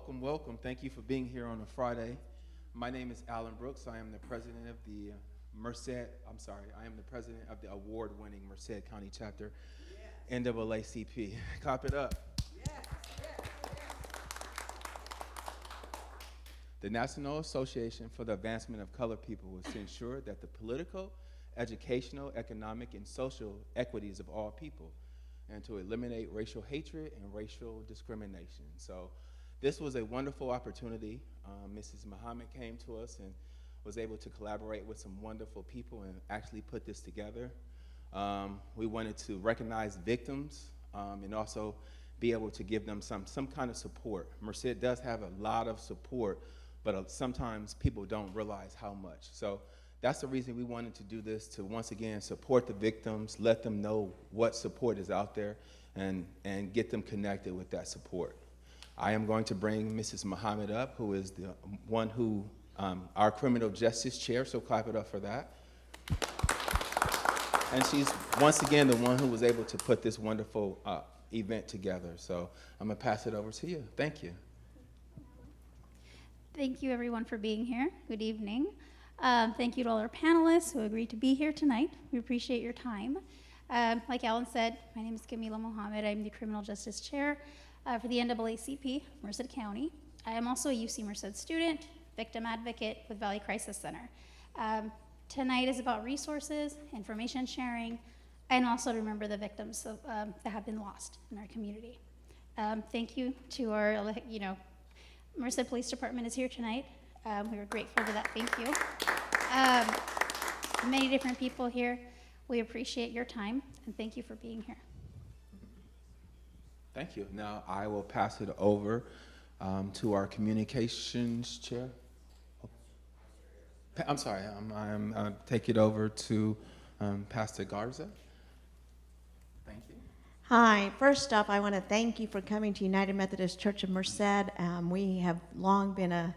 welcome, welcome. Thank you for being here on a Friday. My name is Alan Brooks. I am the president of the I am the president of the award-winning Merced County Chapter, yes. NAACP. Clap it up. Yes, yes, yes. The National Association for the Advancement of Colored People was to ensure that the political, educational, economic, and social equities of all people, and to eliminate racial hatred and racial discrimination. So this was a wonderful opportunity. Mrs. Muhammad came to us and was able to collaborate with some wonderful people and actually put this together. We wanted to recognize victims and also be able to give them some kind of support. Merced does have a lot of support, but sometimes people don't realize how much. So that's the reason we wanted to do this, to once again support the victims, let them know what support is out there, and get them connected with that support. I am going to bring Mrs. Muhammad up, who is the one who, our criminal justice chair, so clap it up for that. And she's once again the one who was able to put this wonderful event together. So I'm gonna pass it over to you. Thank you. Thank you everyone for being here. Good evening. Thank you to all our panelists who agreed to be here tonight. We appreciate your time. Like Alan said, my name is Camila Mohammed. I'm the Criminal Justice Chair for the NAACP, Merced County. I am also a UC Merced student, victim advocate with Valley Crisis Center. Tonight is about resources, information sharing, and also to remember the victims that have been lost in our community. Thank you to our, Merced Police Department is here tonight. We were grateful for that, thank you. Many different people here. We appreciate your time, and thank you for being here. Thank you. Now I will pass it over to our communications chair. I'm sorry, I'm take it over to Pastor Garza. Thank you. Hi, first off, I want to thank you for coming to United Methodist Church of Merced. We have long been a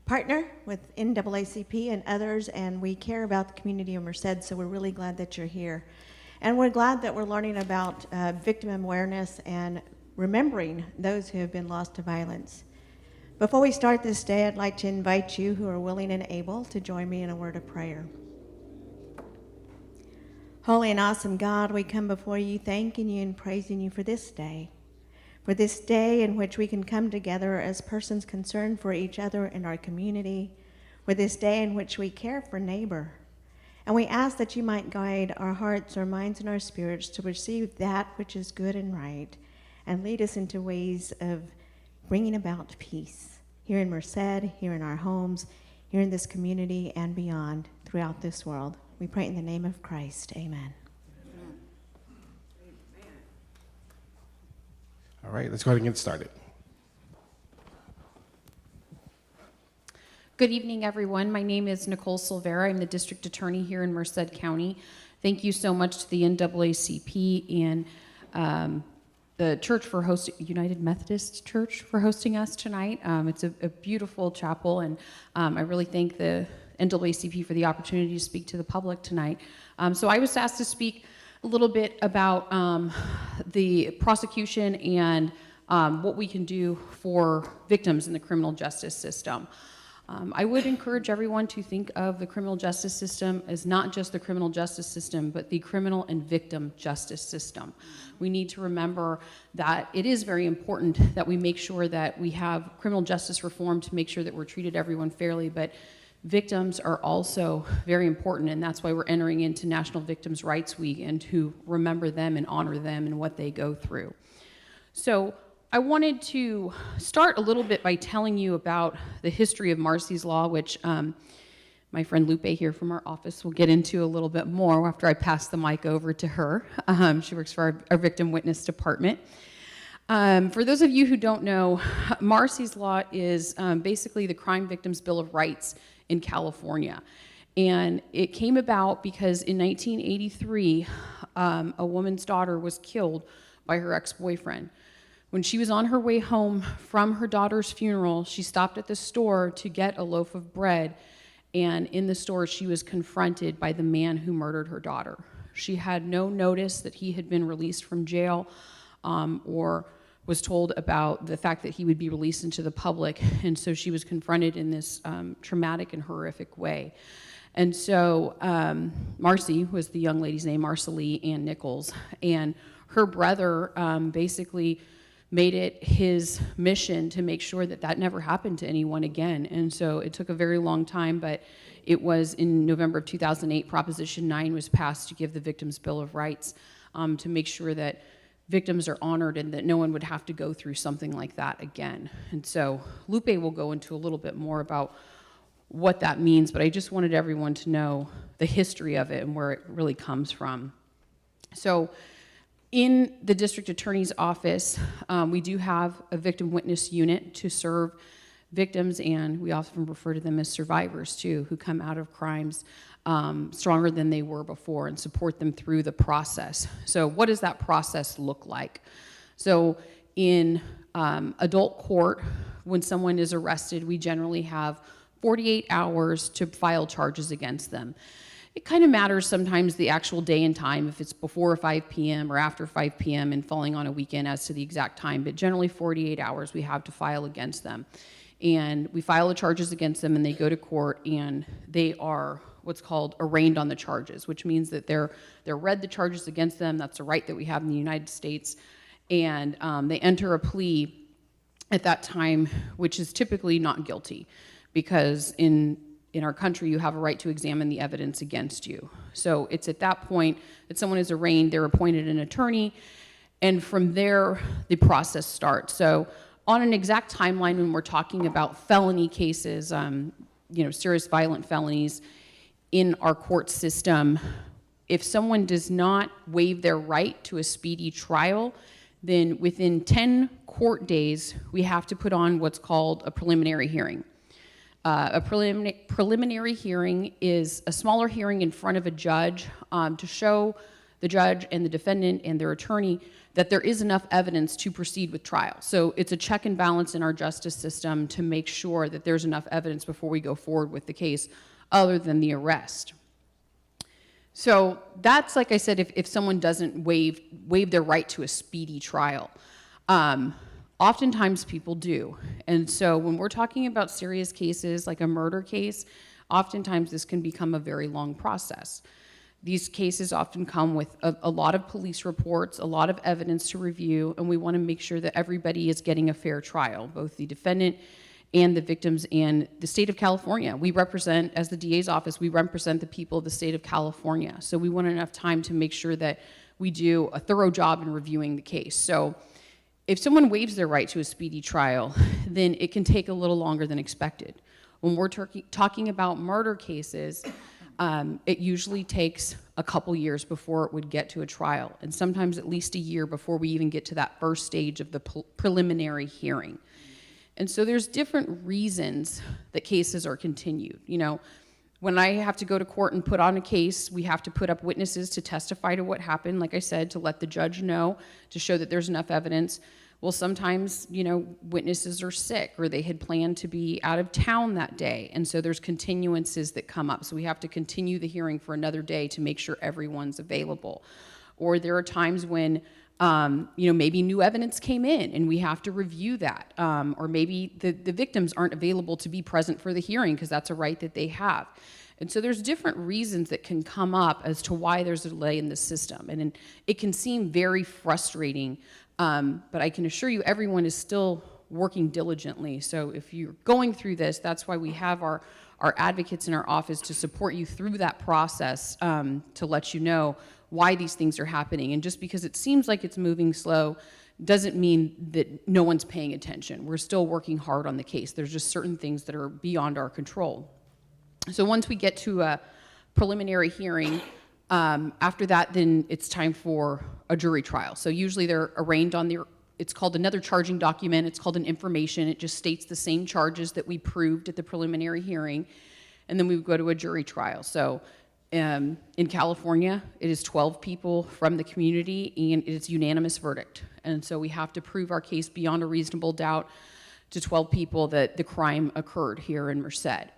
partner with NAACP and others, and we care about the community of Merced, so we're really glad that you're here. And we're glad that we're learning about victim awareness and remembering those who have been lost to violence. Before we start this day, I'd like to invite you who are willing and able to join me in a word of prayer. Holy and awesome God, we come before you thanking you and praising you for this day in which we can come together as persons concerned for each other in our community, for this day in which we care for neighbor. And we ask that you might guide our hearts, our minds, and our spirits to receive that which is good and right, and lead us into ways of bringing about peace here in Merced, here in our homes, here in this community, and beyond throughout this world. We pray in the name of Christ. Amen. All right, let's go ahead and get started. Good evening, everyone. My name is Nicole Silvera. I'm the district attorney here in Merced County. Thank you so much to the NAACP and the church for hosting, United Methodist Church for hosting us tonight. It's a beautiful chapel, and I really thank the NAACP for the opportunity to speak to the public tonight. So I was asked to speak a little bit about the prosecution and what we can do for victims in the criminal justice system. I would encourage everyone to think of the criminal justice system as not just the criminal justice system, but the criminal and victim justice system. We need to remember that it is very important that we make sure that we have criminal justice reform to make sure that we're treated everyone fairly, but victims are also very important, and that's why we're entering into National Victims' Rights Week, and to remember them and honor them and what they go through. So I wanted to start a little bit by telling you about the history of Marsy's Law, which my friend Lupe here from our office will get into a little bit more after I pass the mic over to her. She works for our victim witness department. For those of you who don't know, Marsy's Law is basically the Crime Victims' Bill of Rights in California. And it came about because in 1983, a woman's daughter was killed by her ex-boyfriend. When she was on her way home from her daughter's funeral, she stopped at the store to get a loaf of bread, and in the store she was confronted by the man who murdered her daughter. She had no notice that he had been released from jail or was told about the fact that he would be released into the public, and so she was confronted in this traumatic and horrific way. And so Marcy was the young lady's name, Marcelie Ann Nichols, and her brother basically made it his mission to make sure that that never happened to anyone again. And so it took a very long time, but it was in November of 2008, Proposition 9 was passed to give the Victims' Bill of Rights to make sure that victims are honored and that no one would have to go through something like that again. And so Lupe will go into a little bit more about what that means, but I just wanted everyone to know the history of it and where it really comes from. So in the district attorney's office, we do have a victim witness unit to serve victims, and we often refer to them as survivors too, who come out of crimes stronger than they were before and support them through the process. So what does that process look like? So in adult court, when someone is arrested, we generally have 48 hours to file charges against them. It kind of matters sometimes the actual day and time, if it's before 5 p.m. or after 5 p.m. and falling on a weekend as to the exact time, but generally 48 hours we have to file against them. And we file the charges against them, and they go to court, and they are what's called arraigned on the charges, which means that they're read the charges against them. That's a right that we have in the United States. And they enter a plea at that time, which is typically not guilty, because in our country, you have a right to examine the evidence against you. So it's at that point that someone is arraigned, they're appointed an attorney, and from there, the process starts. So on an exact timeline, when we're talking about felony cases, serious violent felonies in our court system, if someone does not waive their right to a speedy trial, then within 10 court days, we have to put on what's called a preliminary hearing. A preliminary hearing is a smaller hearing in front of a judge to show the judge and the defendant and their attorney that there is enough evidence to proceed with trial. So it's a check and balance in our justice system to make sure that there's enough evidence before we go forward with the case other than the arrest. So that's, like I said, if someone doesn't waive their right to a speedy trial. Oftentimes people do. And so when we're talking about serious cases like a murder case, oftentimes this can become a very long process. These cases often come with a lot of police reports, a lot of evidence to review, and we want to make sure that everybody is getting a fair trial, both the defendant and the victims in the state of California. We represent, as the DA's office, we represent the people of the state of California. So we want enough time to make sure that we do a thorough job in reviewing the case. So if someone waives their right to a speedy trial, then it can take a little longer than expected. When we're talking about murder cases, it usually takes a couple years before it would get to a trial, and sometimes at least a year before we even get to that first stage of the preliminary hearing. And so there's different reasons that cases are continued. When I have to go to court and put on a case, we have to put up witnesses to testify to what happened, like I said, to let the judge know, to show that there's enough evidence. Well, sometimes, witnesses are sick, or they had planned to be out of town that day, and so there's continuances that come up. So we have to continue the hearing for another day to make sure everyone's available. Or there are times when maybe new evidence came in and we have to review that. Or maybe the victims aren't available to be present for the hearing because that's a right that they have. And so there's different reasons that can come up as to why there's a delay in the system. And it can seem very frustrating, but I can assure you everyone is still working diligently. So if you're going through this, that's why we have our advocates in our office to support you through that process, to let you know why these things are happening. And just because it seems like it's moving slow doesn't mean that no one's paying attention. We're still working hard on the case. There's just certain things that are beyond our control. So once we get to a preliminary hearing, after that, then it's time for a jury trial. So usually they're arraigned on it's called another charging document. It's called an information. It just states the same charges that we proved at the preliminary hearing. And then we would go to a jury trial. So in California, it is 12 people from the community, and it is unanimous verdict. And so we have to prove our case beyond a reasonable doubt to 12 people that the crime occurred here in Merced.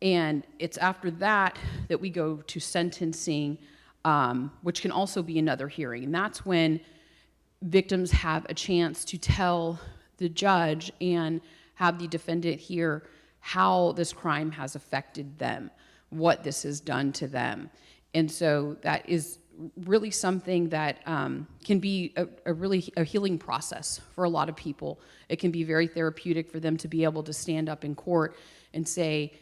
And it's after that that we go to sentencing, which can also be another hearing. And that's when victims have a chance to tell the judge and have the defendant hear how this crime has affected them, what this has done to them. And so that is really something that can be a healing process for a lot of people. It can be very therapeutic for them to be able to stand up in court and say,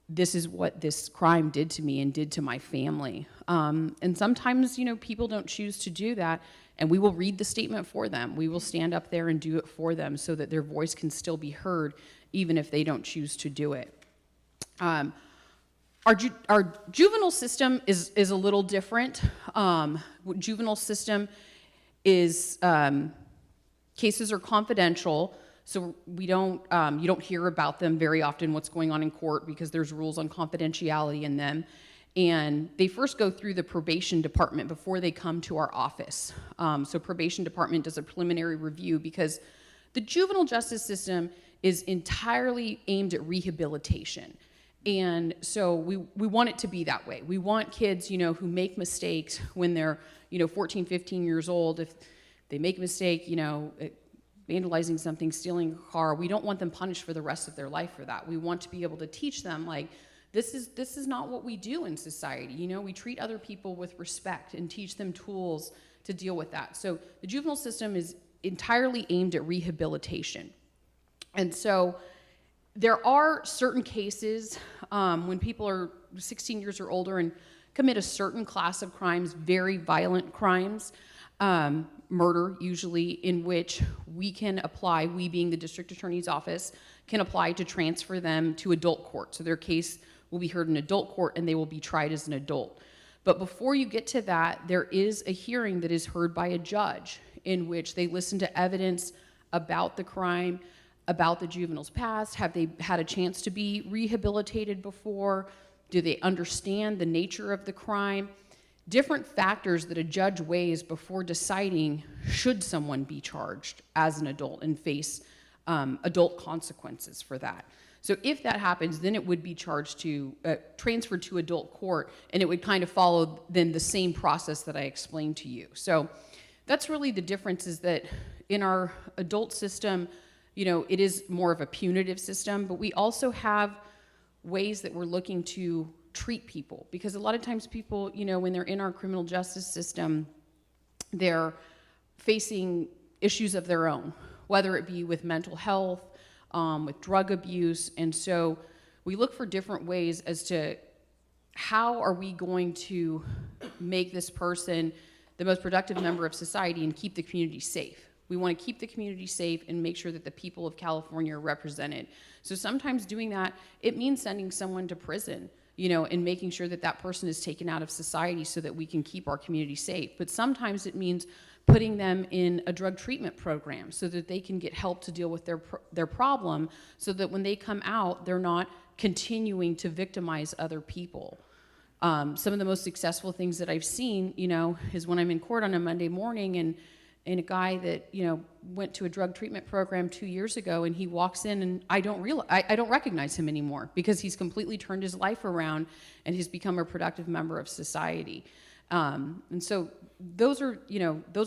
this is what this crime did to me and did to my family. And sometimes, people don't choose to do that, and we will read the statement for them. We will stand up there and do it for them so that their voice can still be heard, even if they don't choose to do it. Our juvenile system is a little different. Juvenile system is, cases are confidential, so we don't, you don't hear about them very often, what's going on in court, because there's rules on confidentiality in them. And they first go through the probation department before they come to our office. So probation department does a preliminary review because the juvenile justice system is entirely aimed at rehabilitation. And so we want it to be that way. We want kids, who make mistakes when they're, 14, 15 years old. If they make a mistake, vandalizing something, stealing a car, we don't want them punished for the rest of their life for that. We want to be able to teach them, like, this is not what we do in society. We treat other people with respect and teach them tools to deal with that. So the juvenile system is entirely aimed at rehabilitation. And so there are certain cases when people are 16 years or older and commit a certain class of crimes, very violent crimes, murder usually, in which we can apply, we being the district attorney's office, can apply to transfer them to adult court. So their case will be heard in adult court and they will be tried as an adult. But before you get to that, there is a hearing that is heard by a judge in which they listen to evidence about the crime, about the juvenile's past. Have they had a chance to be rehabilitated before? Do they understand the nature of the crime? Different factors that a judge weighs before deciding should someone be charged as an adult and face adult consequences for that. So if that happens, then it would be charged to, transferred to adult court, and it would kind of follow then the same process that I explained to you. So that's really the difference, is that in our adult system, it is more of a punitive system, but we also have ways that we're looking to treat people, because a lot of times people, when they're in our criminal justice system, they're facing issues of their own, whether it be with mental health, with drug abuse. And so we look for different ways as to how are we going to make this person the most productive member of society and keep the community safe. We want to keep the community safe and make sure that the people of California are represented. So sometimes doing that, it means sending someone to prison, and making sure that that person is taken out of society so that we can keep our community safe. But sometimes it means putting them in a drug treatment program so that they can get help to deal with their problem, so that when they come out, they're not continuing to victimize other people. Some of the most successful things that I've seen, is when I'm in court on a Monday morning and a guy that, went to a drug treatment program 2 years ago, and he walks in and I don't recognize him anymore, because he's completely turned his life around and he's become a productive member of society. And so those are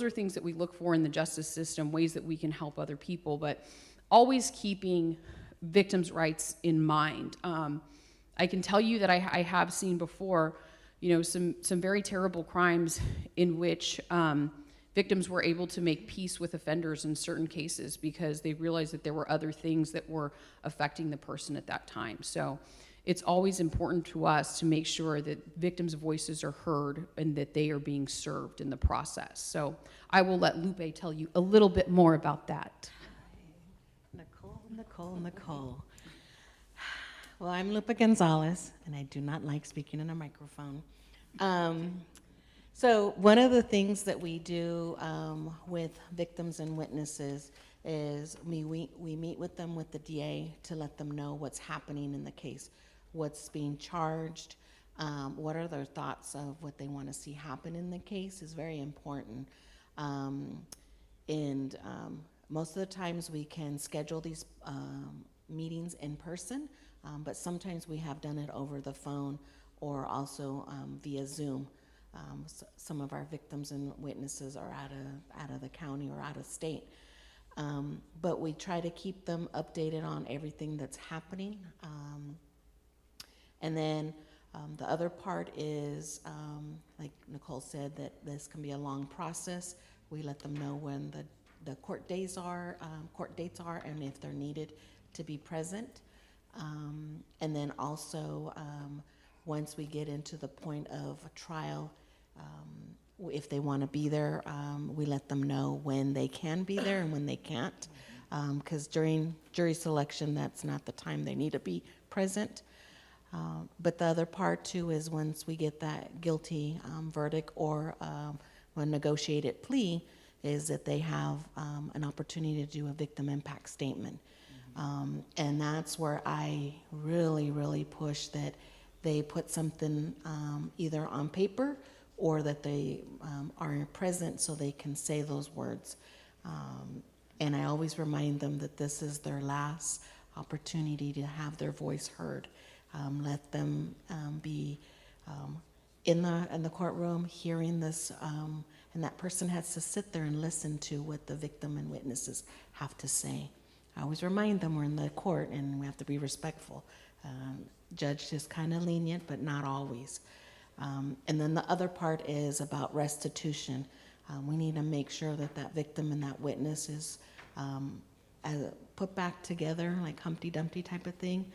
things that we look for in the justice system, ways that we can help other people, but always keeping victims' rights in mind. I can tell you that I have seen before, some very terrible crimes in which victims were able to make peace with offenders in certain cases because they realized that there were other things that were affecting the person at that time. So it's always important to us to make sure that victims' voices are heard and that they are being served in the process. So I will let Lupe tell you a little bit more about that. Nicole. Well, I'm Lupe Gonzalez, and I do not like speaking in a microphone. So one of the things that we do with victims and witnesses is we meet with them with the DA to let them know what's happening in the case, what's being charged, what are their thoughts of what they want to see happen in the case is very important. And most of the times we can schedule these meetings in person, but sometimes we have done it over the phone or also via Zoom. some of our victims and witnesses are out of the county or out of state. But we try to keep them updated on everything that's happening. And then the other part is, like Nicole said, that this can be a long process. We let them know when the court dates are, and if they're needed to be present. And then also, once we get into the point of a trial, if they want to be there, we let them know when they can be there and when they can't. Because during jury selection, that's not the time they need to be present. But the other part too is once we get that guilty verdict or a negotiated plea, is that they have an opportunity to do a victim impact statement. And that's where I really, really push that they put something either on paper or that they are present so they can say those words. And I always remind them that this is their last opportunity to have their voice heard. Let them be in the courtroom hearing this, and that person has to sit there and listen to what the victim and witnesses have to say. I always remind them we're in the court and we have to be respectful. Judge is kind of lenient, but not always. And then the other part is about restitution. We need to make sure that that victim and that witness is put back together, like Humpty Dumpty type of thing,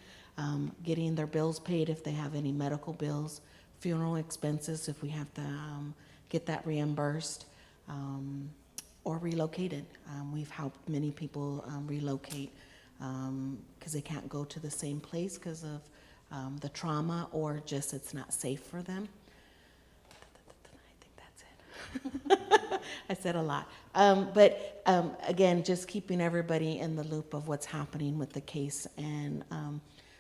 getting their bills paid if they have any medical bills, funeral expenses if we have to get that reimbursed, or relocated. We've helped many people relocate because they can't go to the same place because of the trauma or just it's not safe for them. I think that's it. I said a lot. But again, just keeping everybody in the loop of what's happening with the case. And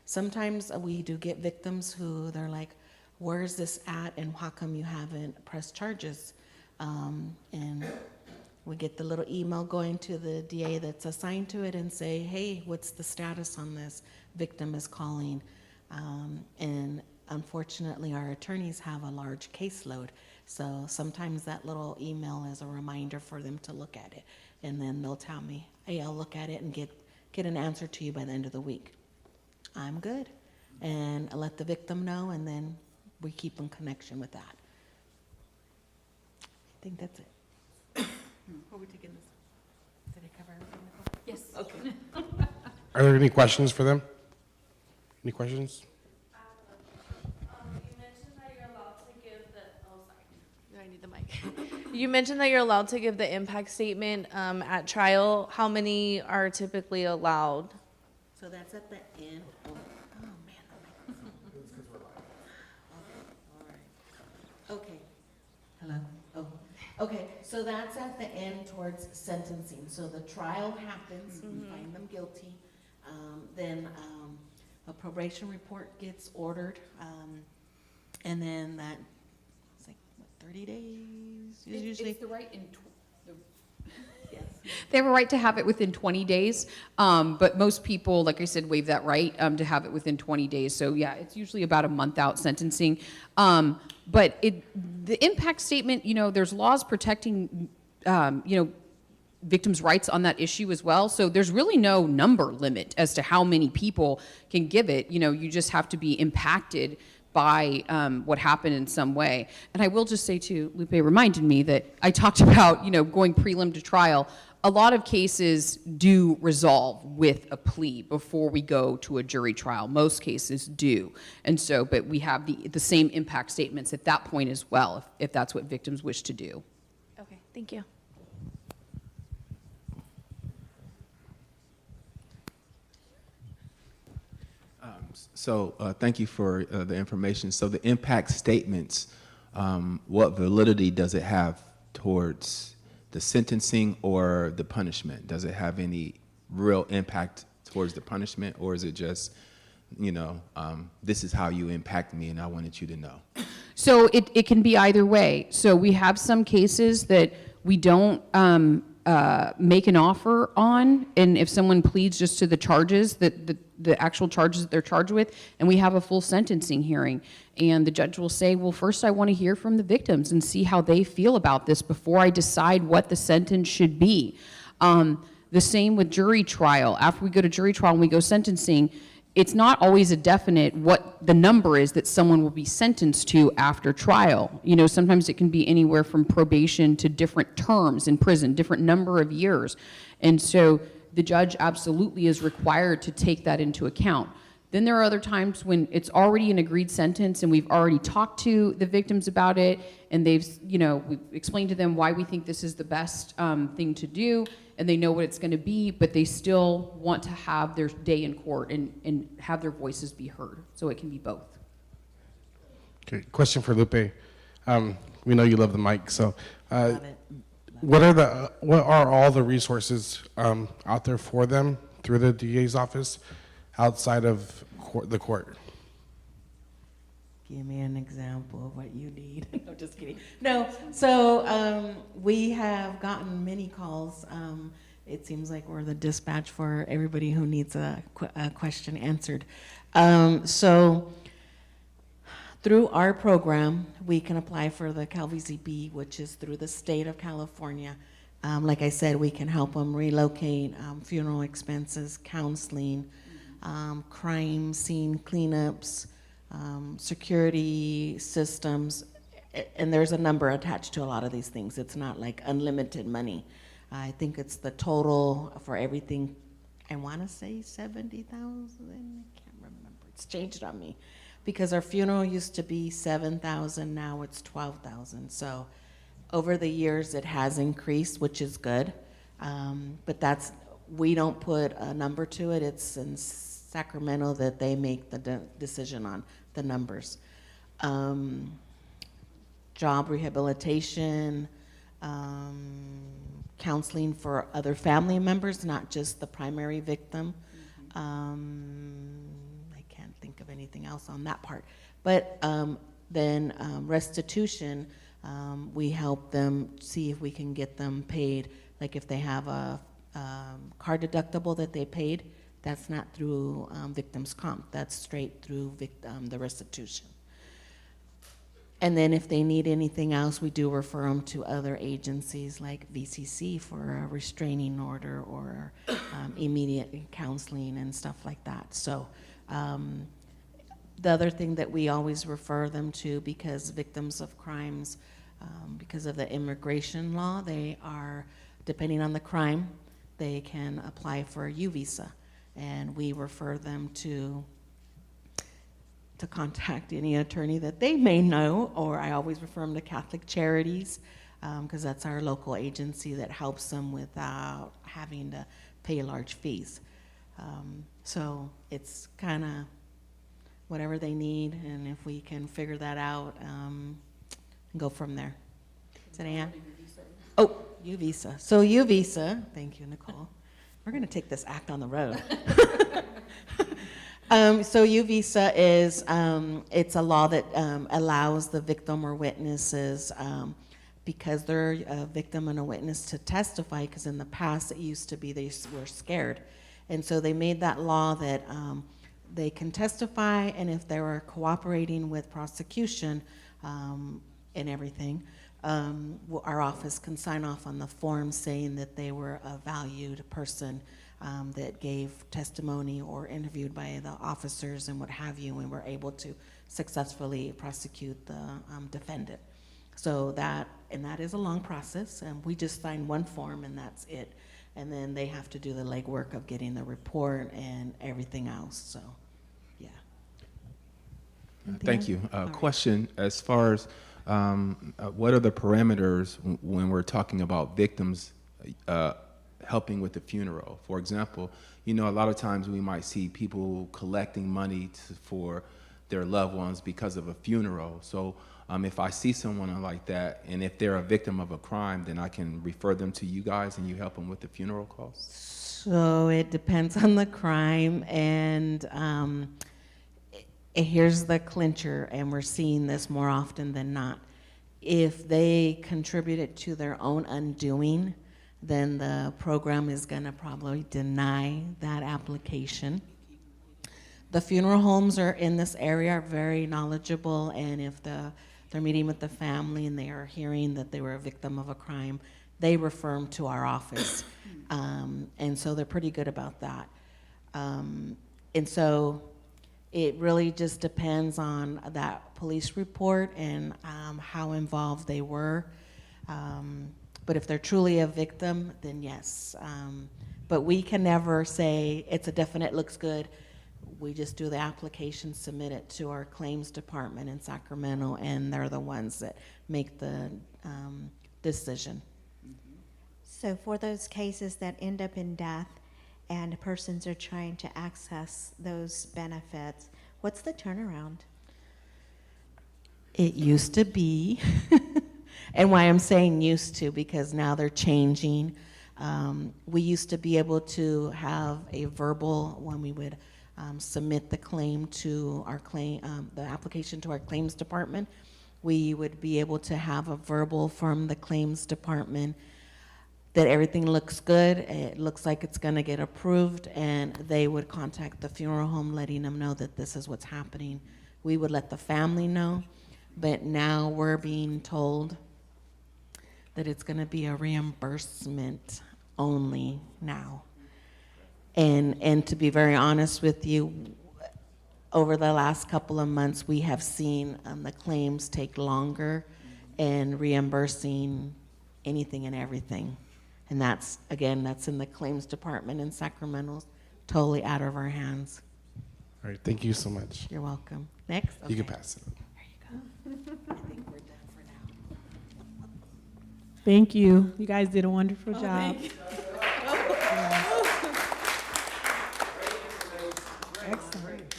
sometimes we do get victims who they're like, where's this at and how come you haven't pressed charges? And we get the little email going to the DA that's assigned to it and say, hey, what's the status on this? Victim is calling. And unfortunately, our attorneys have a large caseload. So sometimes that little email is a reminder for them to look at it. And then they'll tell me, hey, I'll look at it and get an answer to you by the end of the week. I'm good. And I let the victim know, and then we keep in connection with that. I think that's it. Are we taking this? Did I cover everything? Yes. Okay. Are there any questions for them? Any questions? You mentioned that you're allowed to give the, oh, sorry. Do I need the mic? You mentioned that you're allowed to give the impact statement at trial. How many are typically allowed? So that's at the end. Oh man, the microphone. Okay, all right. Okay. Hello? Oh, okay. So that's at the end towards sentencing. So the trial happens, we find them guilty. Then a probation report gets ordered. And then that, it's like, what, 30 days? Usually. It's the right in Yes. They have a right to have it within 20 days, but most people, like I said, waive that right to have it within 20 days. So yeah, it's usually about a month out sentencing. But the impact statement, there's laws protecting, victims' rights on that issue as well. So there's really no number limit as to how many people can give it. You just have to be impacted by what happened in some way. And I will just say too, Lupe reminded me that I talked about, going prelim to trial. A lot of cases do resolve with a plea before we go to a jury trial. Most cases do. And so, but we have the same impact statements at that point as well, if that's what victims wish to do. Okay, thank you. So thank you for the information. So the impact statements, what validity does it have towards the sentencing or the punishment? Does it have any real impact towards the punishment, or is it just, this is how you impact me and I wanted you to know? So it can be either way. So we have some cases that we don't make an offer on, and if someone pleads just to the charges, that the actual charges that they're charged with, and we have a full sentencing hearing, and the judge will say, well, first I want to hear from the victims and see how they feel about this before I decide what the sentence should be. The same with jury trial. After we go to jury trial and we go sentencing, it's not always a definite what the number is that someone will be sentenced to after trial. You know, sometimes it can be anywhere from probation to different terms in prison, different number of years. And so the judge absolutely is required to take that into account. Then there are other times when it's already an agreed sentence and we've already talked to the victims about it, and they've, you know, we've explained to them why we think this is the best thing to do, and they know what it's going to be, but they still want to have their day in court and have their voices be heard. So it can be both. Okay, question for Lupe. We know you love the mic, so Love it. what are all the resources out there for them through the DA's office outside of the court? Give me an example of what you need. No, just kidding. No, so we have gotten many calls. It seems like we're the dispatch for everybody who needs a question answered. So through our program, we can apply for the CalVZB, which is through the state of California. Like I said, we can help them relocate, funeral expenses, counseling, crime scene cleanups, security systems, and there's a number attached to a lot of these things. It's not like unlimited money. I think it's the total for everything, I want to say 70,000, I can't remember. It's changed on me because our funeral used to be 7,000, now it's 12,000. So over the years it has increased, which is good, but we don't put a number to it. It's in Sacramento that they make the decision on the numbers. Job rehabilitation, counseling for other family members, not just the primary victim. I can't think of anything else on that part. But then restitution, we help them see if we can get them paid. Like if they have a car deductible that they paid, that's not through victims' comp. That's straight through the restitution. And then if they need anything else, we do refer them to other agencies like VCC for a restraining order or immediate counseling and stuff like that. So the other thing that we always refer them to, because victims of crimes, because of the immigration law, they are, depending on the crime, they can apply for a U visa. And we refer them to contact any attorney that they may know, or I always refer them to Catholic Charities, because that's our local agency that helps them without having to pay large fees. So it's kind of whatever they need, and if we can figure that out, go from there. Is that Ann? Oh, U visa. So U visa, thank you, Nicole. We're going to take this act on the road. So U visa is, it's a law that allows the victim or witnesses, because they're a victim and a witness, to testify, because in the past it used to be they were scared. And so they made that law that they can testify, and if they were cooperating with prosecution and everything, our office can sign off on the form saying that they were a valued person that gave testimony or interviewed by the officers and what have you, and were able to successfully prosecute the defendant. So that is a long process, and we just sign one form and that's it. And then they have to do the legwork of getting the report and everything else, so, yeah. Thank you. Question, as far as what are the parameters when we're talking about victims helping with the funeral? For example, you know, a lot of times we might see people collecting money for their loved ones because of a funeral. So if I see someone like that, and if they're a victim of a crime, then I can refer them to you guys and you help them with the funeral costs? So it depends on the crime, and here's the clincher, and we're seeing this more often than not. If they contributed to their own undoing, then the program is going to probably deny that application. The funeral homes are in this area are very knowledgeable, and if they're meeting with the family and they are hearing that they were a victim of a crime, they refer them to our office. And so they're pretty good about that. And so it really just depends on that police report and how involved they were. But if they're truly a victim, then yes. But we can never say it's a definite looks good. We just do the application, submit it to our claims department in Sacramento, and they're the ones that make the decision. So for those cases that end up in death and persons are trying to access those benefits, what's the turnaround? It used to be, and why I'm saying used to, because now they're changing. We used to be able to have a verbal when we would submit the claim to our the application to our claims department. We would be able to have a verbal from the claims department that everything looks good, it looks like it's gonna get approved, and they would contact the funeral home letting them know that this is what's happening. We would let the family know, but now we're being told that it's gonna be a reimbursement only now. And to be very honest with you, over the last couple of months, we have seen the claims take longer and reimbursing anything and everything. And that's, again, that's in the claims department in Sacramento, totally out of our hands. All right, thank you so much. You're welcome. Next? You can Okay. pass it. There you go. I think we're done for now. Thank you. You guys did a wonderful job. Excellent.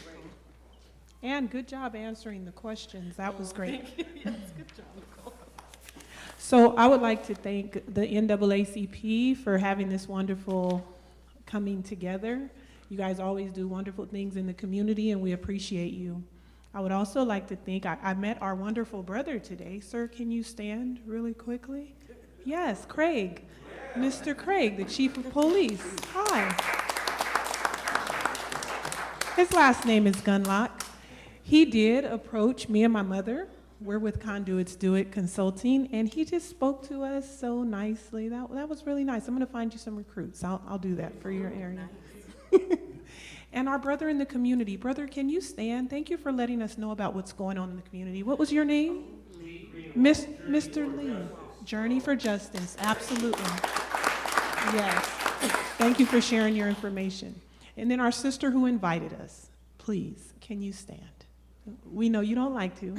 And good job answering the questions. That was great. Yes, good job, Nicole. So I would like to thank the NAACP for having this wonderful coming together. You guys always do wonderful things in the community, and we appreciate you. I would also like to thank, I met our wonderful brother today. Sir, can you stand really quickly? Yes, Craig. Mr. Craig, the chief of police. Hi. His last name is Gunlock. He did approach me and my mother. We're with Conduits Do It Consulting, and he just spoke to us so nicely. That was really nice. I'm going to find you some recruits. I'll do that for your area. And our brother in the community. Brother, can you stand? Thank you for letting us know about what's going on in the community. What was your name? Mr. Lee. Journey for Justice. Absolutely. Yes. Thank you for sharing your information. And then our sister who invited us. Please, can you stand? We know you don't like to.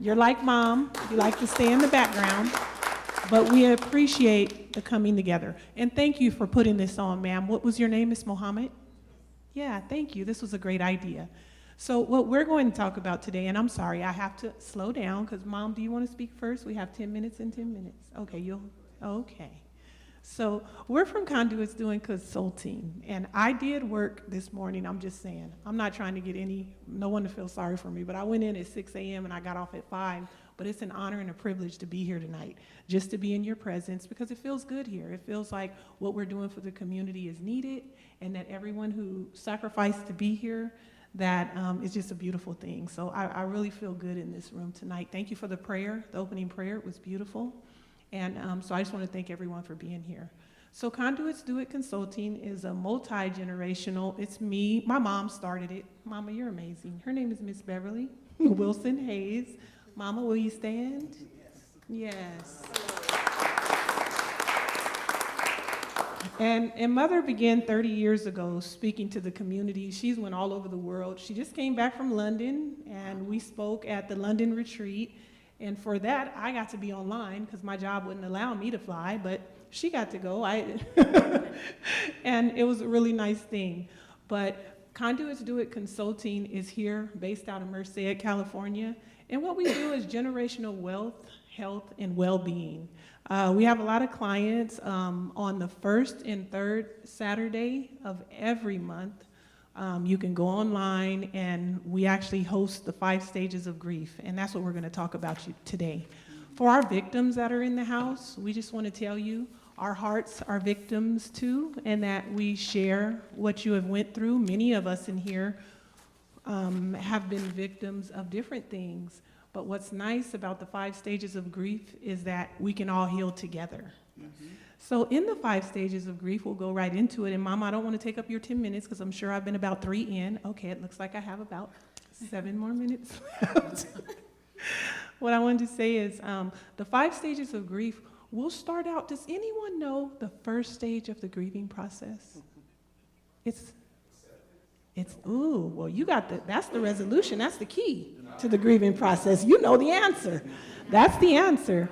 You're like Mom. You like to stay in the background. But we appreciate the coming together. And thank you for putting this on, ma'am. What was your name, Miss Mohammed? Yeah, thank you. This was a great idea. So what we're going to talk about today, and I'm sorry, I have to slow down, because Mom, do you want to speak first? We have 10 minutes and 10 minutes. Okay, okay. So we're from Conduits Doing Consulting, and I did work this morning. I'm just saying, I'm not trying to get no one to feel sorry for me, but I went in at 6 a.m. and I got off at 5. But it's an honor and a privilege to be here tonight, just to be in your presence, because it feels good here. It feels like what we're doing for the community is needed, and that everyone who sacrificed to be here, that is just a beautiful thing. So I really feel good in this room tonight. Thank you for the prayer, the opening prayer. It was beautiful. And so I just want to thank everyone for being here. So Conduits Do It Consulting is a multi-generational, it's me, my mom started it. Mama, you're amazing. Her name is Miss Beverly Wilson Hayes. Mama, will you stand? Yes. And Mother began 30 years ago speaking to the community. She's went all over the world. She just came back from London, and we spoke at the London retreat. And for that, I got to be online because my job wouldn't allow me to fly, but she got to go. And it was a really nice thing. But Conduits Do It Consulting is here, based out of Merced, California. And what we do is generational wealth, health, and well-being. We have a lot of clients on the first and third Saturday of every month. You can go online, and we actually host the 5 stages of grief, and that's what we're going to talk about today. For our victims that are in the house, we just want to tell you, our hearts are victims too, and that we share what you have went through. Many of us in here have been victims of different things. But what's nice about the 5 stages of grief is that we can all heal together. So in the 5 stages of grief, we'll go right into it. And Mama, I don't want to take up your 10 minutes because I'm sure I've been about 3 in. Okay, it looks like I have about 7 more minutes left. What I wanted to say is the 5 stages of grief, we'll start out. Does anyone know the first stage of the grieving process? Ooh, well, you got that's the resolution. That's the key to the grieving process. You know the answer. That's the answer.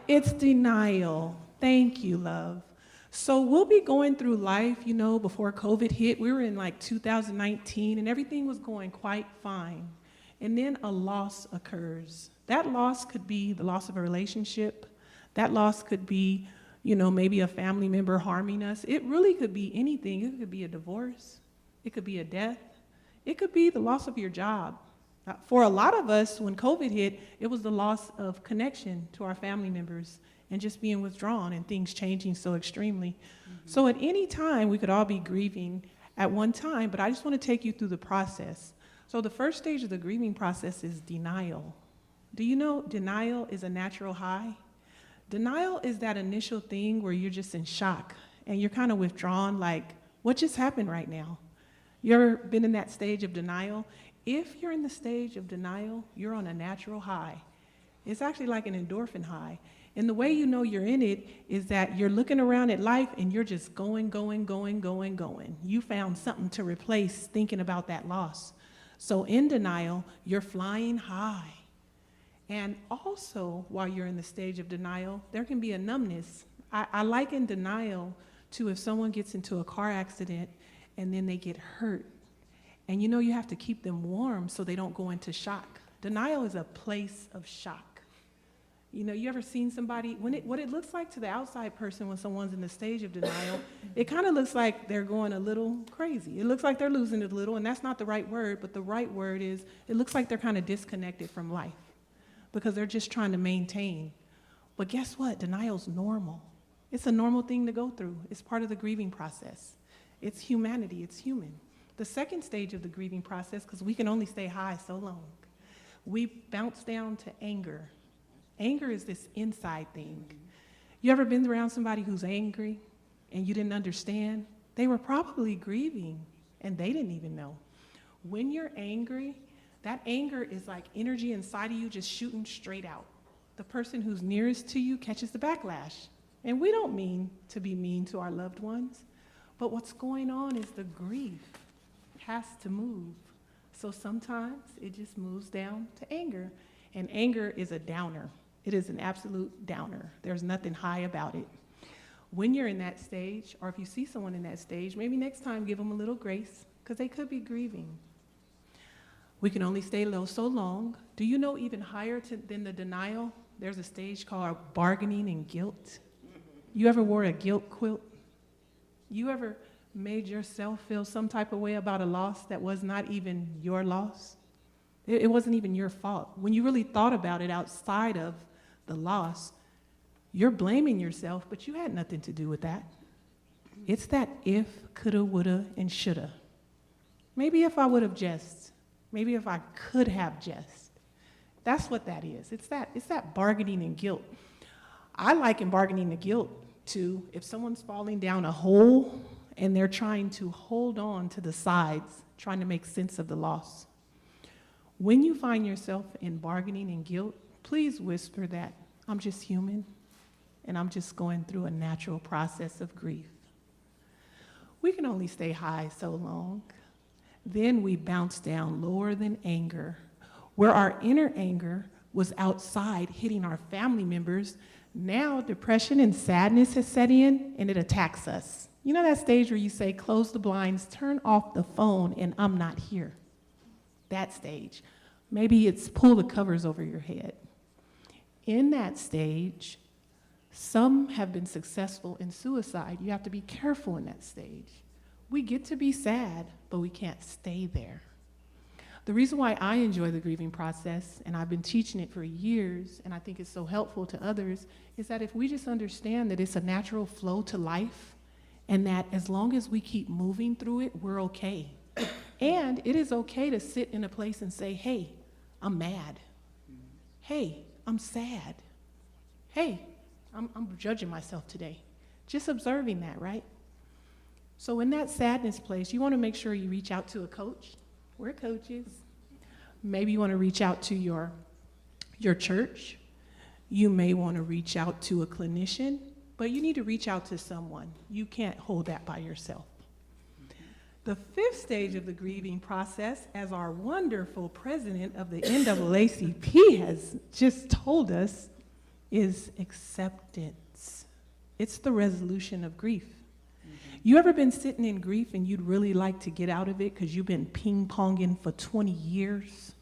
It's denial. Thank you, love. So we'll be going through life, you know, before COVID hit. We were in like 2019 and everything was going quite fine. And then a loss occurs. That loss could be the loss of a relationship. That loss could be, you know, maybe a family member harming us. It really could be anything. It could be a divorce. It could be a death. It could be the loss of your job. For a lot of us, when COVID hit, it was the loss of connection to our family members and just being withdrawn and things changing so extremely. So at any time, we could all be grieving at one time, but I just want to take you through the process. So the first stage of the grieving process is denial. Do you know denial is a natural high? Denial is that initial thing where you're just in shock and you're kind of withdrawn, like, what just happened right now? You ever been in that stage of denial? If you're in the stage of denial, you're on a natural high. It's actually like an endorphin high. And the way you know you're in it is that you're looking around at life and you're just going. You found something to replace thinking about that loss. So in denial, you're flying high. And also, while you're in the stage of denial, there can be a numbness. I liken denial to if someone gets into a car accident and then they get hurt. And you know you have to keep them warm so they don't go into shock. Denial is a place of shock. You know, you ever seen somebody, what it looks like to the outside person when someone's in the stage of denial, it kind of looks like they're going a little crazy. It looks like they're losing it a little, and that's not the right word, but the right word is, it looks like they're kind of disconnected from life because they're just trying to maintain. But guess what? Denial's normal. It's a normal thing to go through. It's part of the grieving process. It's humanity, it's human. The second stage of the grieving process, because we can only stay high so long, we bounce down to anger. Anger is this inside thing. You ever been around somebody who's angry and you didn't understand? They were probably grieving and they didn't even know. When you're angry, that anger is like energy inside of you just shooting straight out. The person who's nearest to you catches the backlash. And we don't mean to be mean to our loved ones, but what's going on is the grief has to move. So sometimes it just moves down to anger. And anger is a downer. It is an absolute downer. There's nothing high about it. When you're in that stage, or if you see someone in that stage, maybe next time give them a little grace, because they could be grieving. We can only stay low so long. Do you know even higher than the denial, there's a stage called bargaining and guilt? You ever wore a guilt quilt? You ever made yourself feel some type of way about a loss that was not even your loss? It wasn't even your fault. When you really thought about it outside of the loss, you're blaming yourself, but you had nothing to do with that. It's that if, coulda, woulda, and shoulda. Maybe if I would have just, maybe if I could have just. That's what that is. It's that bargaining and guilt. I liken bargaining and guilt to if someone's falling down a hole and they're trying to hold on to the sides, trying to make sense of the loss. When you find yourself in bargaining and guilt, please whisper that I'm just human and I'm just going through a natural process of grief. We can only stay high so long. Then we bounce down lower than anger, where our inner anger was outside hitting our family members. Now depression and sadness has set in and it attacks us. You know that stage where you say, close the blinds, turn off the phone, and I'm not here. That stage. Maybe it's pull the covers over your head. In that stage, some have been successful in suicide. You have to be careful in that stage. We get to be sad, but we can't stay there. The reason why I enjoy the grieving process, and I've been teaching it for years, and I think it's so helpful to others, is that if we just understand that it's a natural flow to life, and that as long as we keep moving through it, we're okay. And it is okay to sit in a place and say, hey, I'm mad. Hey, I'm sad. Hey, I'm judging myself today. Just observing that, right? So in that sadness place, you want to make sure you reach out to a coach. We're coaches. Maybe you want to reach out to your church. You may want to reach out to a clinician, but you need to reach out to someone. You can't hold that by yourself. The fifth stage of the grieving process, as our wonderful president of the NAACP has just told us, is acceptance. It's the resolution of grief. You ever been sitting in grief and you'd really like to get out of it because you've been ping-ponging for 20 years,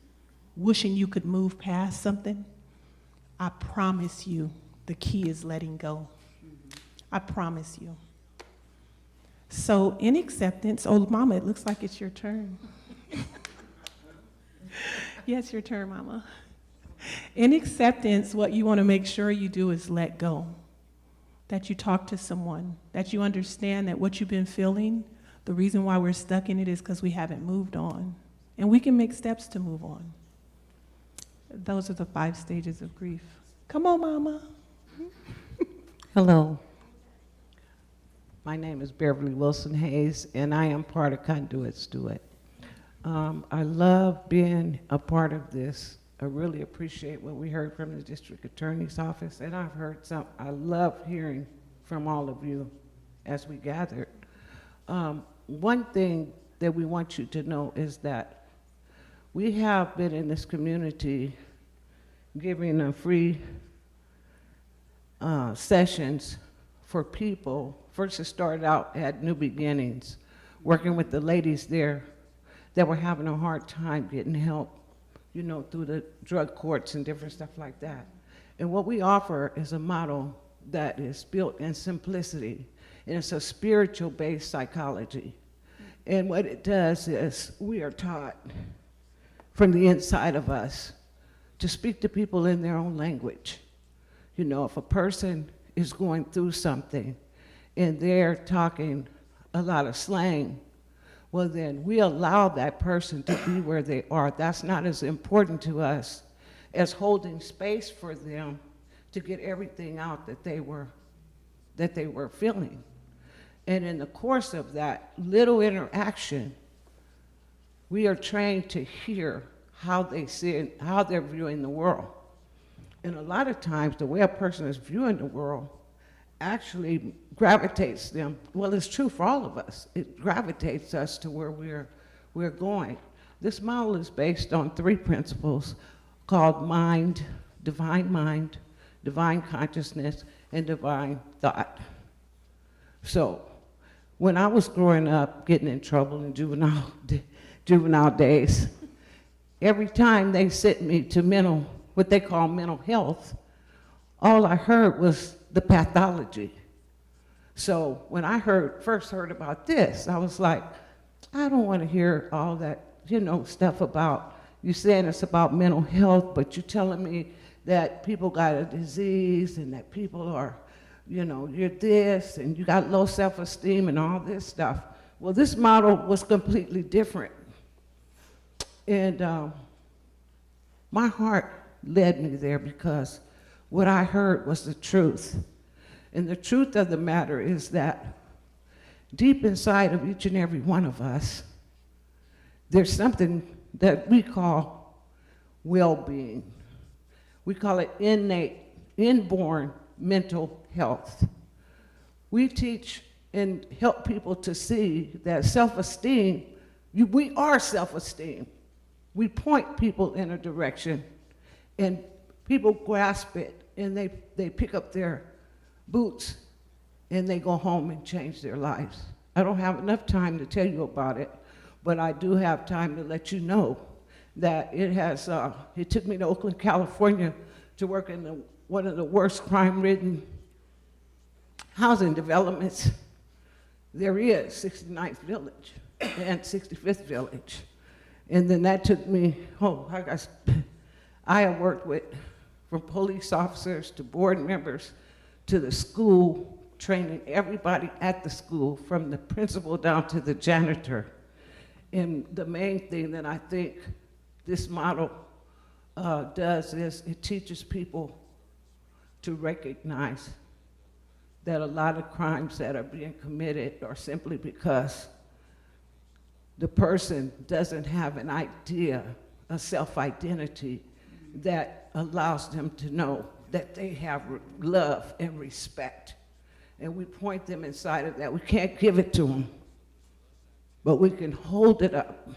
wishing you could move past something? I promise you, the key is letting go. I promise you. So in acceptance, oh, Mama, it looks like it's your turn. Yeah, it's your turn, Mama. In acceptance, what you want to make sure you do is let go. That you talk to someone, that you understand that what you've been feeling, the reason why we're stuck in it is because we haven't moved on. And we can make steps to move on. Those are the 5 stages of grief. Come on, Mama. Hello. My name is Beverly Wilson Hayes, and I am part of Conduits Do It. I love being a part of this. I really appreciate what we heard from the district attorney's office, and I've heard some. I love hearing from all of you as we gathered. One thing that we want you to know is that we have been in this community giving a free sessions for people. First, it started out at New Beginnings, working with the ladies there that were having a hard time getting help, you know, through the drug courts and different stuff like that. And what we offer is a model that is built in simplicity, and it's a spiritual-based psychology. And what it does is we are taught from the inside of us to speak to people in their own language. You know, if a person is going through something and they're talking a lot of slang, well then we allow that person to be where they are. That's not as important to us as holding space for them to get everything out that they were feeling. And in the course of that little interaction, we are trained to hear how they see it, how they're viewing the world. And a lot of times, the way a person is viewing the world actually gravitates them. Well, it's true for all of us. It gravitates us to where we're going. This model is based on 3 principles called mind, divine consciousness, and divine thought. So, when I was growing up, getting in trouble in juvenile days, every time they sent me to what they call mental health, all I heard was the pathology. So when I first heard about this, I was like, I don't want to hear all that, stuff about you saying it's about mental health, but you're telling me that people got a disease and that people are, you're this and you got low self-esteem and all this stuff. Well, this model was completely different. And my heart led me there because what I heard was the truth. And the truth of the matter is that deep inside of each and every one of us, there's something that we call well-being. We call it innate, inborn mental health. We teach and help people to see that self-esteem, we are self-esteem. We point people in a direction, and people grasp it, and they pick up their boots, and they go home and change their lives. I don't have enough time to tell you about it, but I do have time to let you know that it took me to Oakland, California to work in one of the worst crime-ridden housing developments there is, 69th Village and 65th Village. And then that took me home. I have worked with, from police officers to board members to the school, training everybody at the school, from the principal down to the janitor. And the main thing that I think this model does is it teaches people to recognize that a lot of crimes that are being committed are simply because the person doesn't have an idea, a self-identity that allows them to know that they have love and respect. And we point them inside of that. We can't give it to them, but we can hold it up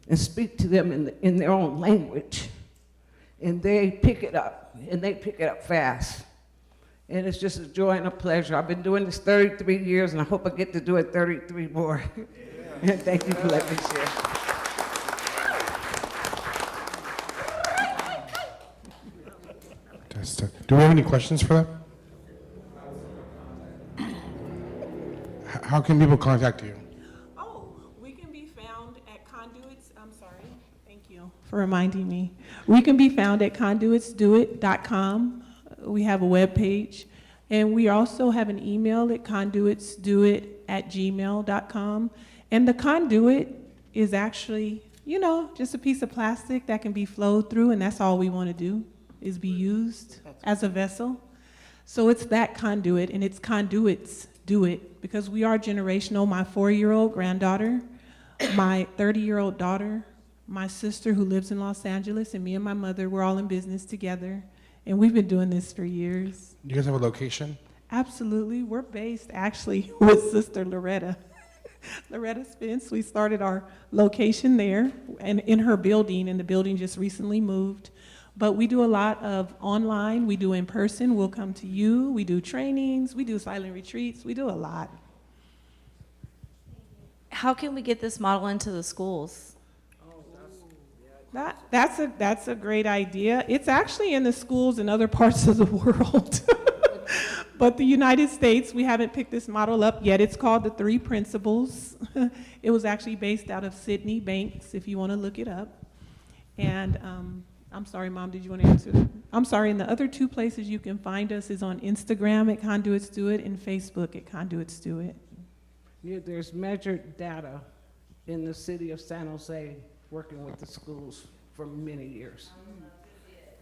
and speak to them in their own language. And they pick it up, and they pick it up fast. And it's just a joy and a pleasure. I've been doing this 33 years, and I hope I get to do it 33 more. And thank you for letting me share. Do we have any questions for them? How can people contact you? Oh, we can be found at Conduits, I'm sorry, thank you for reminding me. We can be found at conduitsdoit.com. We have a webpage, and we also have an email at conduitsdoit@gmail.com. And the conduit is actually, you know, just a piece of plastic that can be flowed through, and that's all we want to do, is be used as a vessel. So it's that conduit, and it's Conduits Do It, because we are generational. My 4-year-old granddaughter, my 30-year-old daughter, my sister who lives in Los Angeles, and me and my mother, we're all in business together, and we've been doing this for years. Do you guys have a location? Absolutely. We're based actually with Sister Loretta. Loretta Spence. We started our location there and in her building, and the building just recently moved. But we do a lot of online, we do in person, we'll come to you, we do trainings, we do silent retreats, we do a lot. How can we get this model into the schools? That's a great idea. It's actually in the schools in other parts of the world. But the United States, we haven't picked this model up yet. It's called the 3 Principles. It was actually based out of Sydney Banks, if you want to look it up. And I'm sorry, Mom, did you want to answer that? I'm sorry, and the other 2 places you can find us is on Instagram at Conduits Do It and Facebook at Conduits Do It. Yeah, there's measured data in the city of San Jose working with the schools for many years.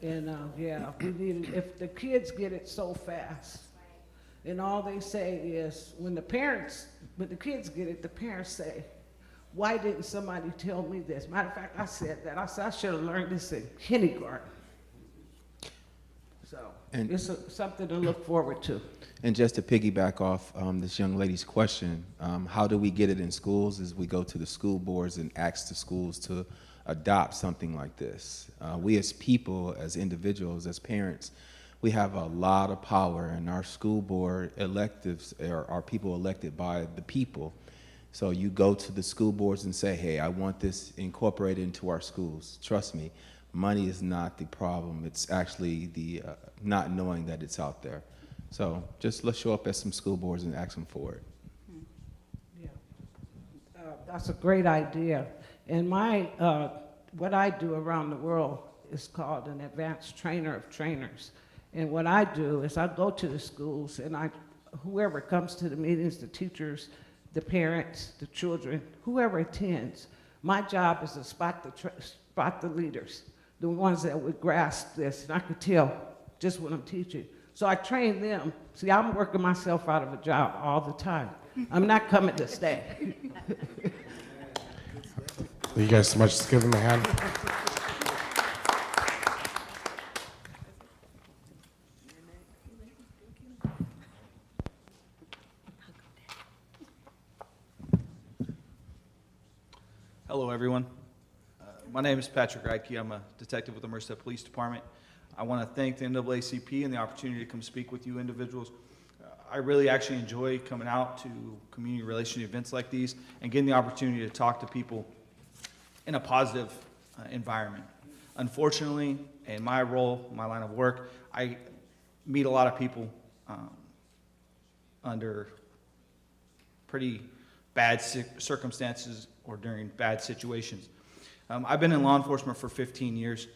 And yeah, we need it. If the kids get it so fast, and all they say is, when the kids get it, the parents say, why didn't somebody tell me this? Matter of fact, I said that. I said, I should have learned this in kindergarten. So it's something to look forward to. And just to piggyback off this young lady's question, how do we get it in schools is we go to the school boards and ask the schools to adopt something like this. We as people, as individuals, as parents, we have a lot of power, and our school board electives are people elected by the people. So you go to the school boards and say, hey, I want this incorporated into our schools. Trust me, money is not the problem. It's actually the not knowing that it's out there. So just let's show up at some school boards and ask them for it. Yeah, that's a great idea. And what I do around the world is called an advanced trainer of trainers. And what I do is I go to the schools, and whoever comes to the meetings, the teachers, the parents, the children, whoever attends, my job is to spot the leaders, the ones that would grasp this, and I could tell just what I'm teaching. So I train them. See, I'm working myself out of a job all the time. I'm not coming to stay. Thank you guys so much. Let's give them a hand. Hello, everyone. My name is Patrick Reitke. I'm a detective with the Merced Police Department. I want to thank the NAACP and the opportunity to come speak with you individuals. I really actually enjoy coming out to community relation events like these and getting the opportunity to talk to people in a positive environment. Unfortunately, in my role, my line of work, I meet a lot of people under pretty bad circumstances or during bad situations. I've been in law enforcement for 15 years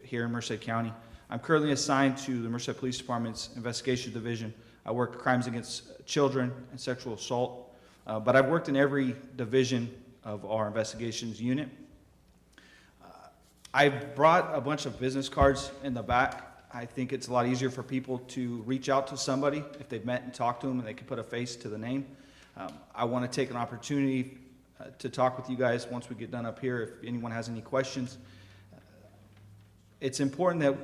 here in Merced County. I'm currently assigned to the Merced Police Department's Investigation Division. I work crimes against children and sexual assault, but I've worked in every division of our investigations unit. I've brought a bunch of business cards in the back. I think it's a lot easier for people to reach out to somebody if they've met and talked to them and they can put a face to the name. I want to take an opportunity to talk with you guys once we get done up here if anyone has any questions. It's important that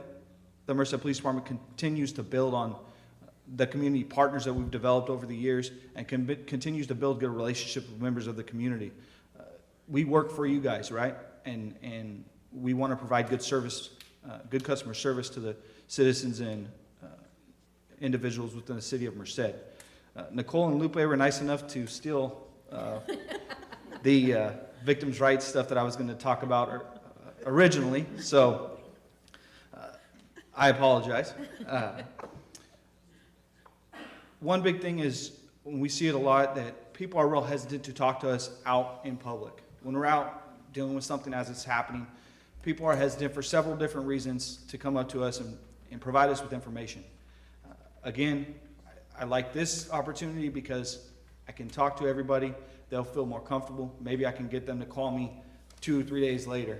the Merced Police Department continues to build on the community partners that we've developed over the years and continues to build good relationships with members of the community. We work for you guys, right? And we want to provide good service, good customer service to the citizens and individuals within the city of Merced. Nicole and Lupe were nice enough to steal the victims' rights stuff that I was going to talk about originally, so I apologize. One big thing is, when we see it a lot, that people are real hesitant to talk to us out in public. When we're out dealing with something as it's happening, people are hesitant for several different reasons to come up to us and provide us with information. Again, I like this opportunity because I can talk to everybody. They'll feel more comfortable. Maybe I can get them to call me 2 or 3 days later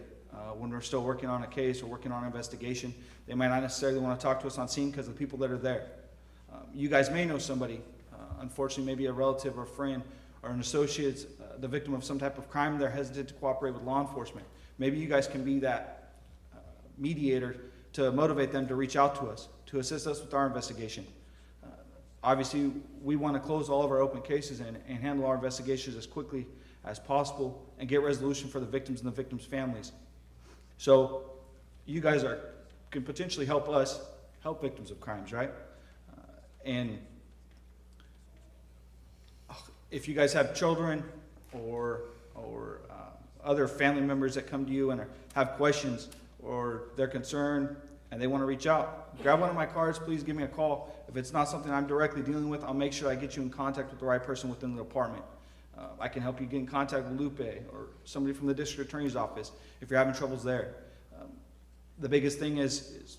when we're still working on a case or working on an investigation. They might not necessarily want to talk to us on scene because of the people that are there. You guys may know somebody, unfortunately maybe a relative or friend or an associate, the victim of some type of crime. They're hesitant to cooperate with law enforcement. Maybe you guys can be that mediator to motivate them to reach out to us, to assist us with our investigation. Obviously, we want to close all of our open cases and handle our investigations as quickly as possible and get resolution for the victims and the victims' families. So you guys can potentially help us help victims of crimes, right? And if you guys have children or other family members that come to you and have questions or they're concerned and they want to reach out, grab one of my cards, please give me a call. If it's not something I'm directly dealing with, I'll make sure I get you in contact with the right person within the department. I can help you get in contact with Lupe or somebody from the district attorney's office if you're having troubles there. The biggest thing is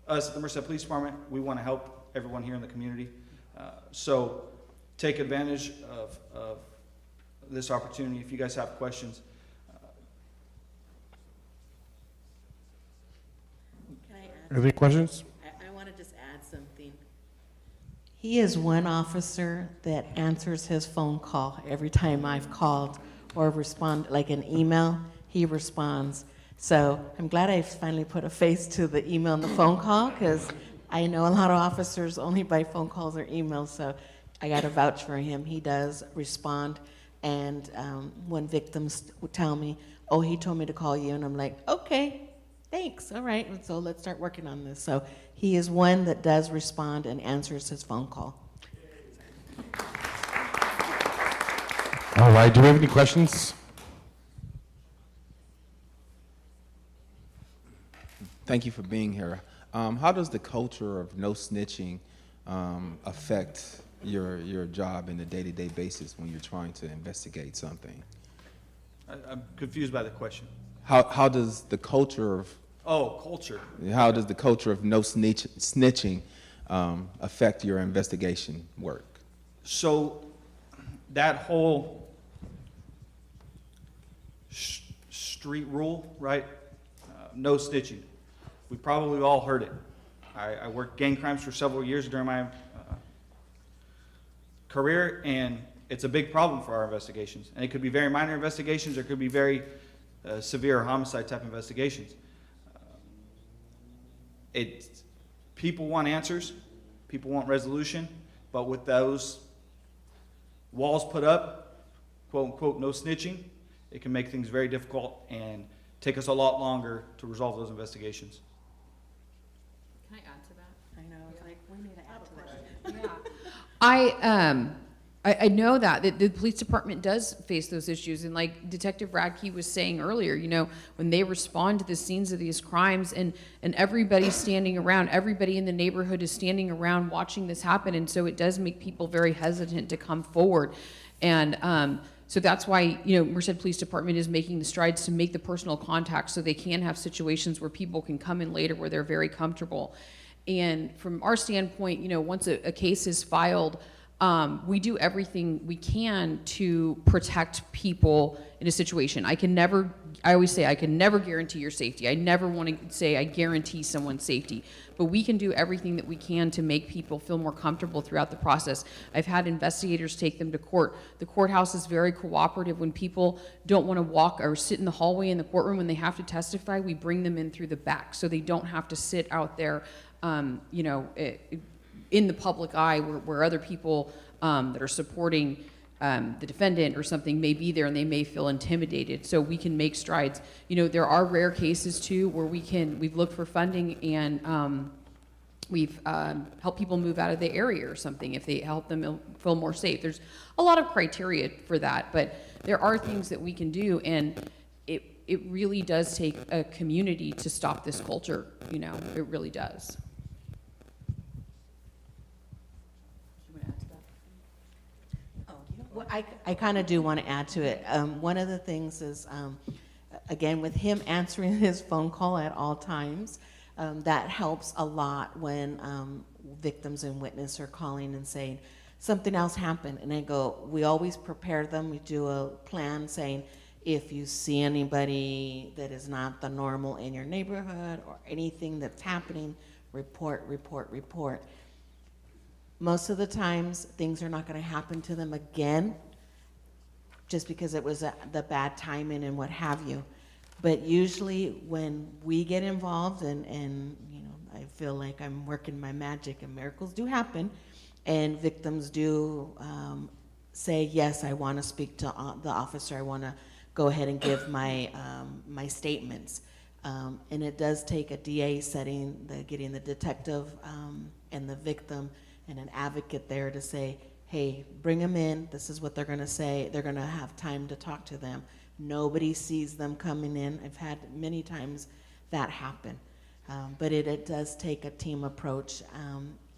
us at the Merced Police Department, we want to help everyone here in the community. So take advantage of this opportunity if you guys have questions. Can I add? Any questions? I want to just add something. He is one officer that answers his phone call every time I've called or respond, like an email, he responds. So I'm glad I finally put a face to the email and the phone call, because I know a lot of officers only by phone calls or emails, so I got to vouch for him. He does respond, and when victims would tell me, oh, he told me to call you, and I'm like, okay, thanks, all right, so let's start working on this. So he is one that does respond and answers his phone call. All right, do we have any questions? Thank you for being here. How does the culture of no snitching affect your job in a day-to-day basis when you're trying to investigate something? I'm confused by the question. How does the culture of Culture. How does the culture of no snitching affect your investigation work? So that whole street rule, right? No snitching. We probably all heard it. I worked gang crimes for several years during my career, and it's a big problem for our investigations. And it could be very minor investigations, or it could be very severe homicide type investigations. People want answers, people want resolution, but with those walls put up, quote unquote, no snitching, it can make things very difficult and take us a lot longer to resolve those investigations. Can I add to that? I know, it's like, we need to add to that. Yeah. I know that the police department does face those issues, and like Detective Radke was saying earlier, you know, when they respond to the scenes of these crimes, and everybody's standing around, everybody in the neighborhood is standing around watching this happen, and so it does make people very hesitant to come forward. And So that's why, Merced Police Department is making the strides to make the personal contact so they can have situations where people can come in later where they're very comfortable. And from our standpoint, once a case is filed, we do everything we can to protect people in a situation. I always say I can never guarantee your safety. I never want to say I guarantee someone's safety, but we can do everything that we can to make people feel more comfortable throughout the process. I've had investigators take them to court. The courthouse is very cooperative. When people don't want to walk or sit in the hallway in the courtroom when they have to testify, we bring them in through the back so they don't have to sit out there, in the public eye where other people that are supporting the defendant or something may be there and they may feel intimidated. So we can make strides. There are rare cases too where we've looked for funding and we've helped people move out of the area or something if they help them feel more safe. There's a lot of criteria for that, but there are things that we can do, and it really does take a community to stop this culture. It really does. Well, I kind of do want to add to it. One of the things is, again, with him answering his phone call at all times, that helps a lot when victims and witnesses are calling and saying, something else happened. And I go, we always prepare them. We do a plan saying, if you see anybody that is not the normal in your neighborhood or anything that's happening, report, report, report. Most of the times, things are not going to happen to them again just because it was the bad timing and what have you. But usually when we get involved and I feel like I'm working my magic and miracles do happen, and victims do say, yes, I want to speak to the officer, I want to go ahead and give my, my statements. And it does take a DA setting, getting the detective and the victim and an advocate there to say, hey, bring them in, this is what they're gonna say, they're gonna have time to talk to them. Nobody sees them coming in. I've had many times that happen. But it does take a team approach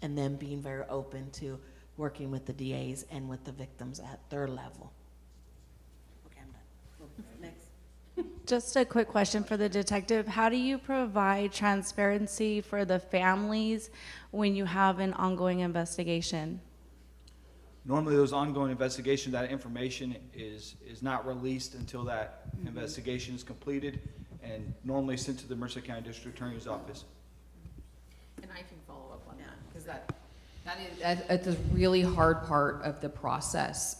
and then being very open to working with the DAs and with the victims at their level. Okay, I'm done. Next. Just a quick question for the detective. How do you provide transparency for the families when you have an ongoing investigation? Normally, those ongoing investigations, that information is not released until that investigation is completed and normally sent to the Merced County District Attorney's Office. And I can follow up on that because that's a really hard part of the process.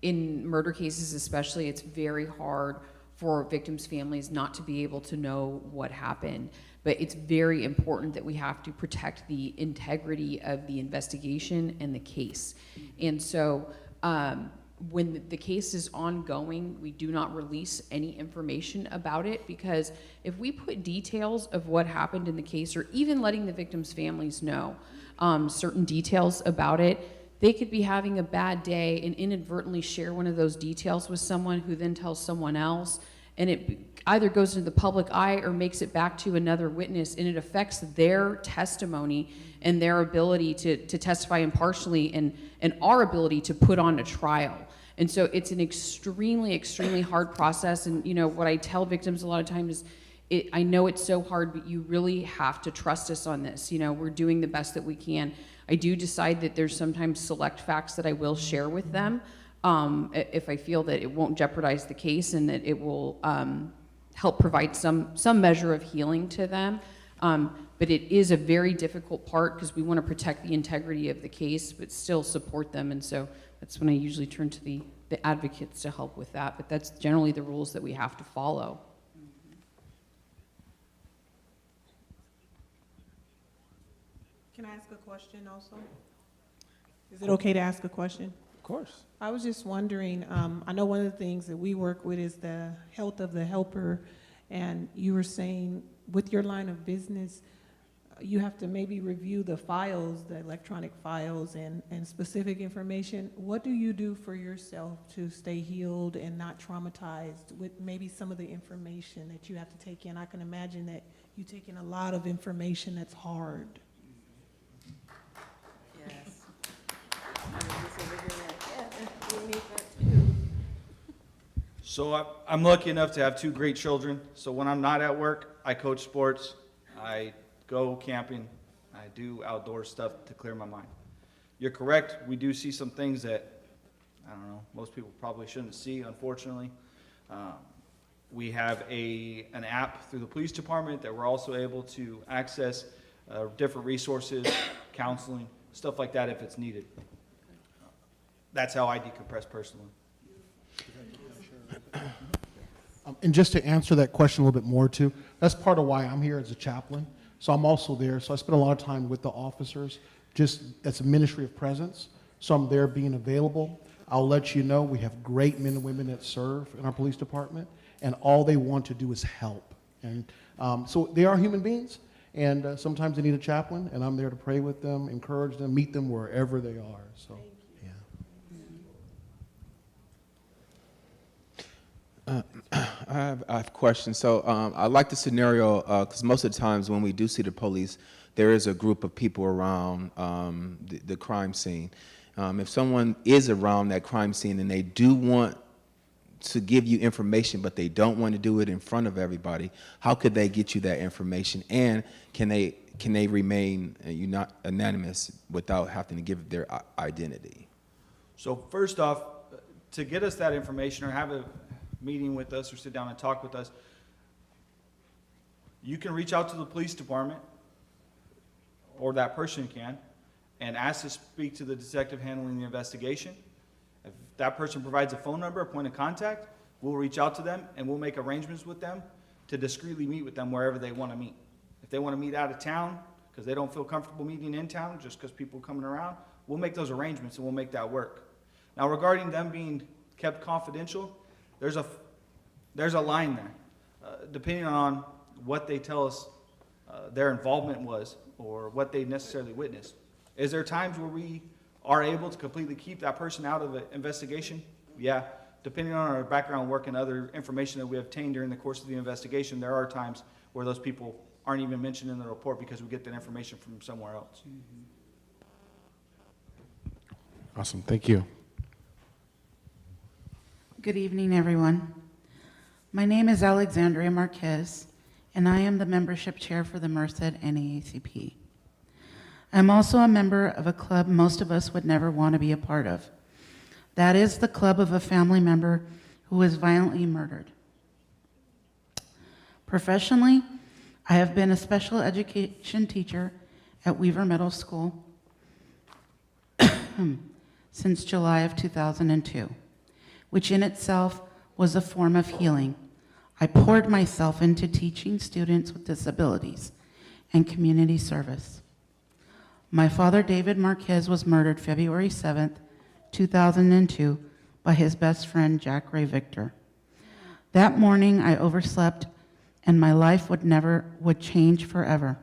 In murder cases especially, it's very hard for victims' families not to be able to know what happened. But it's very important that we have to protect the integrity of the investigation and the case. And so when the case is ongoing, we do not release any information about it, because if we put details of what happened in the case, or even letting the victims' families know certain details about it, they could be having a bad day and inadvertently share one of those details with someone who then tells someone else, and it either goes into the public eye or makes it back to another witness, and it affects their testimony and their ability to testify impartially and our ability to put on a trial. And so it's an extremely, extremely hard process. And what I tell victims a lot of times is, I know it's so hard, but you really have to trust us on this. We're doing the best that we can. I do decide that there's sometimes select facts that I will share with them if I feel that it won't jeopardize the case and that it will help provide some measure of healing to them. But it is a very difficult part because we want to protect the integrity of the case, but still support them. And so that's when I usually turn to the advocates to help with that. But that's generally the rules that we have to follow. Can I ask a question also? Is it okay to ask a question? Of course. I was just wondering, I know one of the things that we work with is the health of the helper, and you were saying with your line of business, you have to maybe review the files, the electronic files and specific information. What do you do for yourself to stay healed and not traumatized with maybe some of the information that you have to take in? I can imagine that you take in a lot of information that's hard. Yes. We need that too. So I'm lucky enough to have two great children. So when I'm not at work, I coach sports, I go camping, I do outdoor stuff to clear my mind. You're correct, we do see some things that, I don't know, most people probably shouldn't see, unfortunately. We have an app through the police department that we're also able to access different resources, counseling, stuff like that if it's needed. That's how I decompress personally. And just to answer that question a little bit more too, that's part of why I'm here as a chaplain. So I'm also there. So I spend a lot of time with the officers, just as a ministry of presence. So I'm there being available. I'll let you know we have great men and women that serve in our police department, and all they want to do is help. And so they are human beings, and sometimes they need a chaplain, and I'm there to pray with them, encourage them, meet them wherever they are. So, yeah. I have a question. So I like the scenario because most of the times when we do see the police, there is a group of people around the crime scene. If someone is around that crime scene and they do want to give you information, but they don't want to do it in front of everybody, how could they get you that information? And can they remain anonymous without having to give their identity? So first off, to get us that information or have a meeting with us or sit down and talk with us, you can reach out to the police department, or that person can, and ask to speak to the detective handling the investigation. If that person provides a phone number, a point of contact, we'll reach out to them and we'll make arrangements with them to discreetly meet with them wherever they want to meet. If they want to meet out of town because they don't feel comfortable meeting in town just because people are coming around, we'll make those arrangements and we'll make that work. Now, regarding them being kept confidential, there's a line there. Depending on what they tell us their involvement was or what they necessarily witnessed. Is there times where we are able to completely keep that person out of the investigation? Yeah. Depending on our background work and other information that we obtained during the course of the investigation, there are times where those people aren't even mentioned in the report because we get that information from somewhere else. Awesome, thank you. Good evening, everyone. My name is Alexandria Marquez, and I am the membership chair for the Merced NAACP. I'm also a member of a club most of us would never want to be a part of. That is the club of a family member who was violently murdered. Professionally, I have been a special education teacher at Weaver Middle School since July of 2002, which in itself was a form of healing. I poured myself into teaching students with disabilities and community service. My father, David Marquez, was murdered February 7th, 2002 by his best friend, Jack Ray Victor. That morning, I overslept and my life would change forever.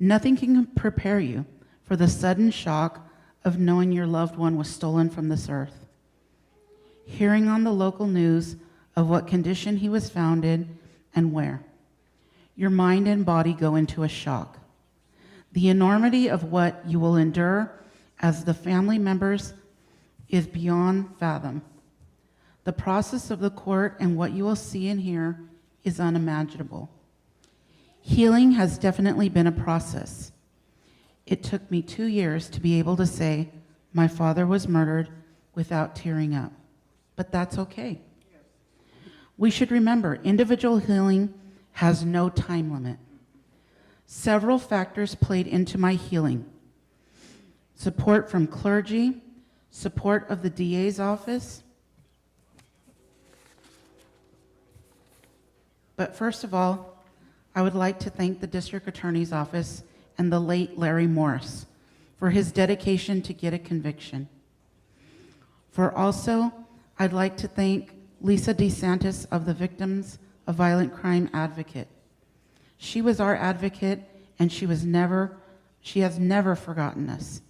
Nothing can prepare you for the sudden shock of knowing your loved one was stolen from this earth. Hearing on the local news of what condition he was found in and where, your mind and body go into a shock. The enormity of what you will endure as the family members is beyond fathom. The process of the court and what you will see and hear is unimaginable. Healing has definitely been a process. It took me 2 years to be able to say my father was murdered without tearing up, but that's okay. We should remember individual healing has no time limit. Several factors played into my healing. Support from clergy, support of the DA's office. But first of all, I would like to thank the District Attorney's Office and the late Larry Morris for his dedication to get a conviction. I'd like to thank Lisa DeSantis of the Victims of Violent Crime Advocate. She was our advocate, and she has never forgotten us.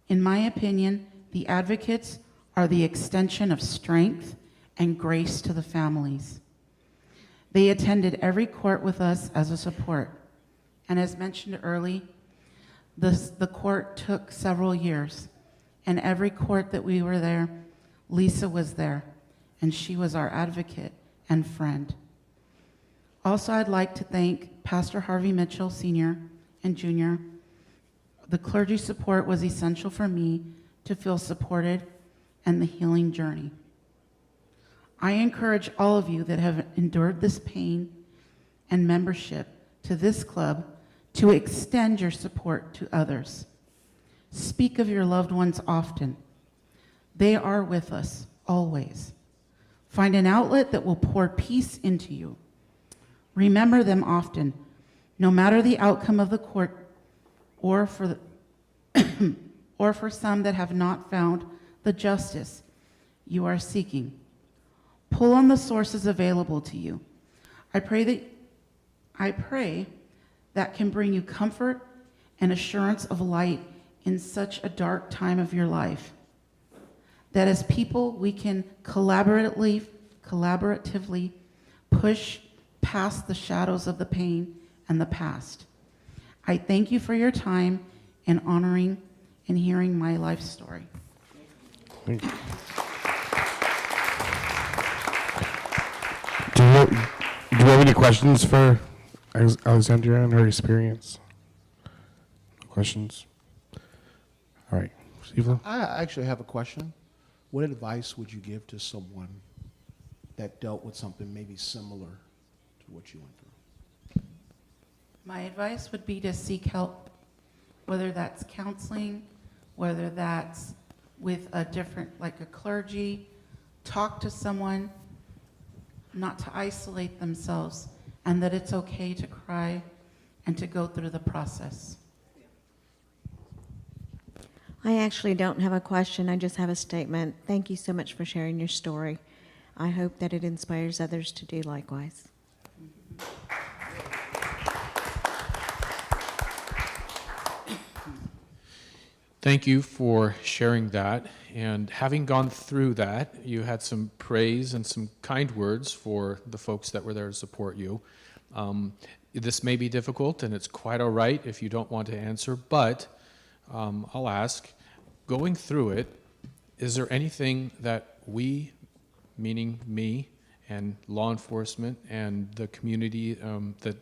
In my opinion, the advocates are the extension of strength and grace to the families. They attended every court with us as a support. And as mentioned early, the court took several years. And every court that we were there, Lisa was there. and she was our advocate and friend. Also, I'd like to thank Pastor Harvey Mitchell, Sr. and Jr. The clergy support was essential for me to feel supported and the healing journey. I encourage all of you that have endured this pain and membership to this club to extend your support to others. Speak of your loved ones often. They are with us always. Find an outlet that will pour peace into you. Remember them often, no matter the outcome of the court, or for some that have not found the justice you are seeking. Pull on the sources available to you. I pray that can bring you comfort and assurance of light in such a dark time of your life. That as people, we can collaboratively push past the shadows of the pain and the past. I thank you for your time and honoring and hearing my life story. Thank you. Do you have any questions for Alexandria and her experience? Questions? All right, Steve. I actually have a question. What advice would you give to someone that dealt with something maybe similar to what you went through? My advice would be to seek help, whether that's counseling, whether that's with a different, like a clergy, talk to someone, not to isolate themselves, and that it's okay to cry and to go through the process. I actually don't have a question. I just have a statement. Thank you so much for sharing your story. I hope that it inspires others to do likewise. Thank you for sharing that. And having gone through that, you had some praise and some kind words for the folks that were there to support you. This may be difficult, and it's quite all right if you don't want to answer, but I'll ask, going through it, is there anything that we, meaning me and law enforcement and the community, the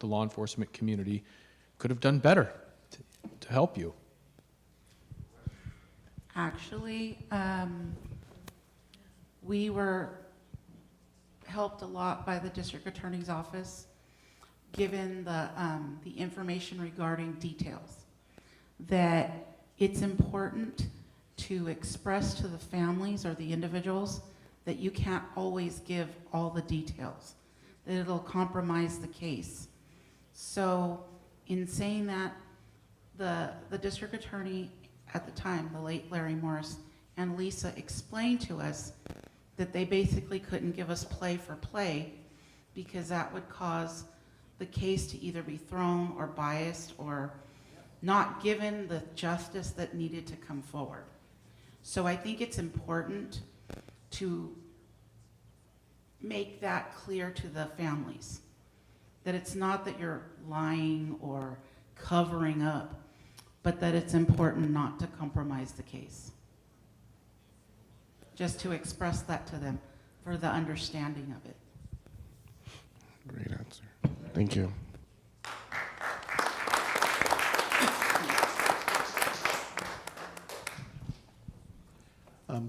law enforcement community, could have done better to help you? Actually, we were helped a lot by the district attorney's office, given the information regarding details, that it's important to express to the families or the individuals that you can't always give all the details, that it'll compromise the case. So in saying that, the district attorney at the time, the late Larry Morris, and Lisa explained to us that they basically couldn't give us play for play because that would cause the case to either be thrown or biased or not given the justice that needed to come forward. So I think it's important to make that clear to the families, that it's not that you're lying or covering up, but that it's important not to compromise the case. Just to express that to them for the understanding of it. Great answer. Thank you.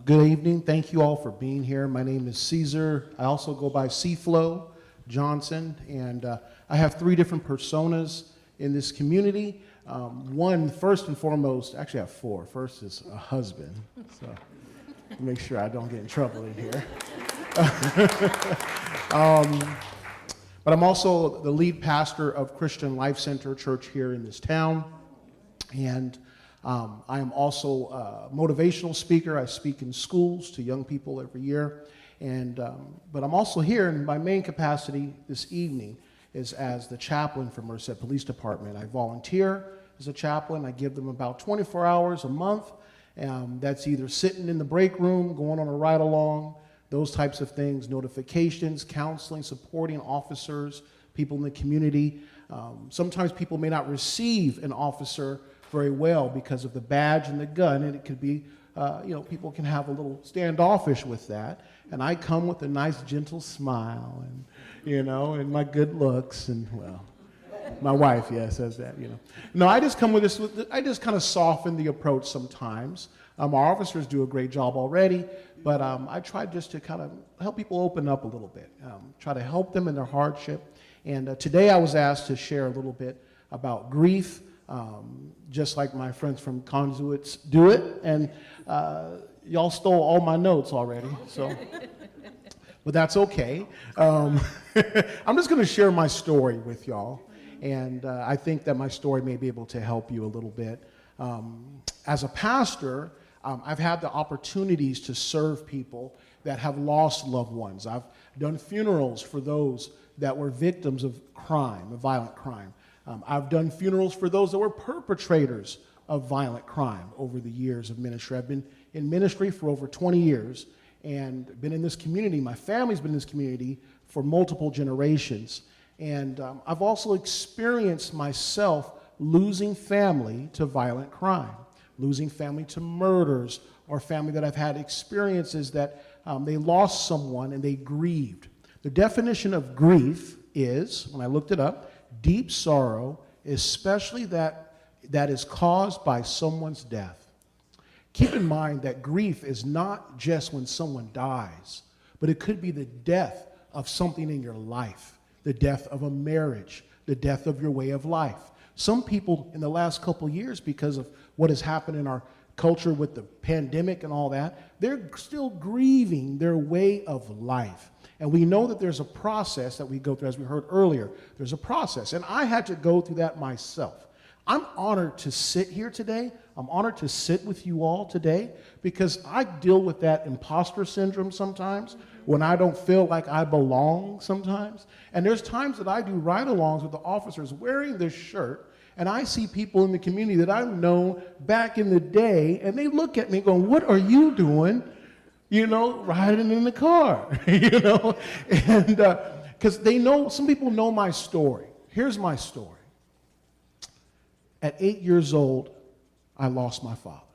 Good evening. Thank you all for being here. My name is Caesar. I also go by C-Flow Johnson, and I have 3 different personas in this community. One, first and foremost, actually I have 4. First is a husband, so make sure I don't get in trouble in here. But I'm also the lead pastor of Christian Life Center Church here in this town, and I am also a motivational speaker. I speak in schools to young people every year, and but I'm also here in my main capacity this evening is as the chaplain for Merced Police Department. I volunteer as a chaplain. I give them about 24 hours a month. That's either sitting in the break room, going on a ride-along, those types of things, notifications, counseling, supporting officers, people in the community. Sometimes people may not receive an officer very well because of the badge and the gun, and it could be people can have a little standoffish with that. And I come with a nice, gentle smile and my good looks and, well, my wife, says that, No, I just come with this, I just kind of soften the approach sometimes. Our officers do a great job already, but I try just to kind of help people open up a little bit, try to help them in their hardship. And today I was asked to share a little bit about grief, just like my friends from Conduits do it. And y'all stole all my notes already, so. But that's okay. I'm just going to share my story with y'all. And I think that my story may be able to help you a little bit. As a pastor, I've had the opportunities to serve people that have lost loved ones. I've done funerals for those that were victims of crime, of violent crime. I've done funerals for those that were perpetrators of violent crime over the years of ministry. I've been in ministry for over 20 years and been in this community. My family's been in this community for multiple generations. And I've also experienced myself losing family to violent crime, losing family to murders, or family that I've had experiences that they lost someone and they grieved. The definition of grief is, when I looked it up, deep sorrow, especially that is caused by someone's death. Keep in mind that grief is not just when someone dies, but it could be the death of something in your life, the death of a marriage, the death of your way of life. Some people in the last couple of years, because of what has happened in our culture with the pandemic and all that, they're still grieving their way of life. And we know that there's a process that we go through, as we heard earlier. There's a process, and I had to go through that myself. I'm honored to sit here today. I'm honored to sit with you all today because I deal with that imposter syndrome sometimes when I don't feel like I belong sometimes. And there's times that I do ride-alongs with the officers wearing this shirt, and I see people in the community that I've known back in the day, and they look at me going, "What are you doing, riding in the car?" And because they know, some people know my story. Here's my story. At 8 years old, I lost my father.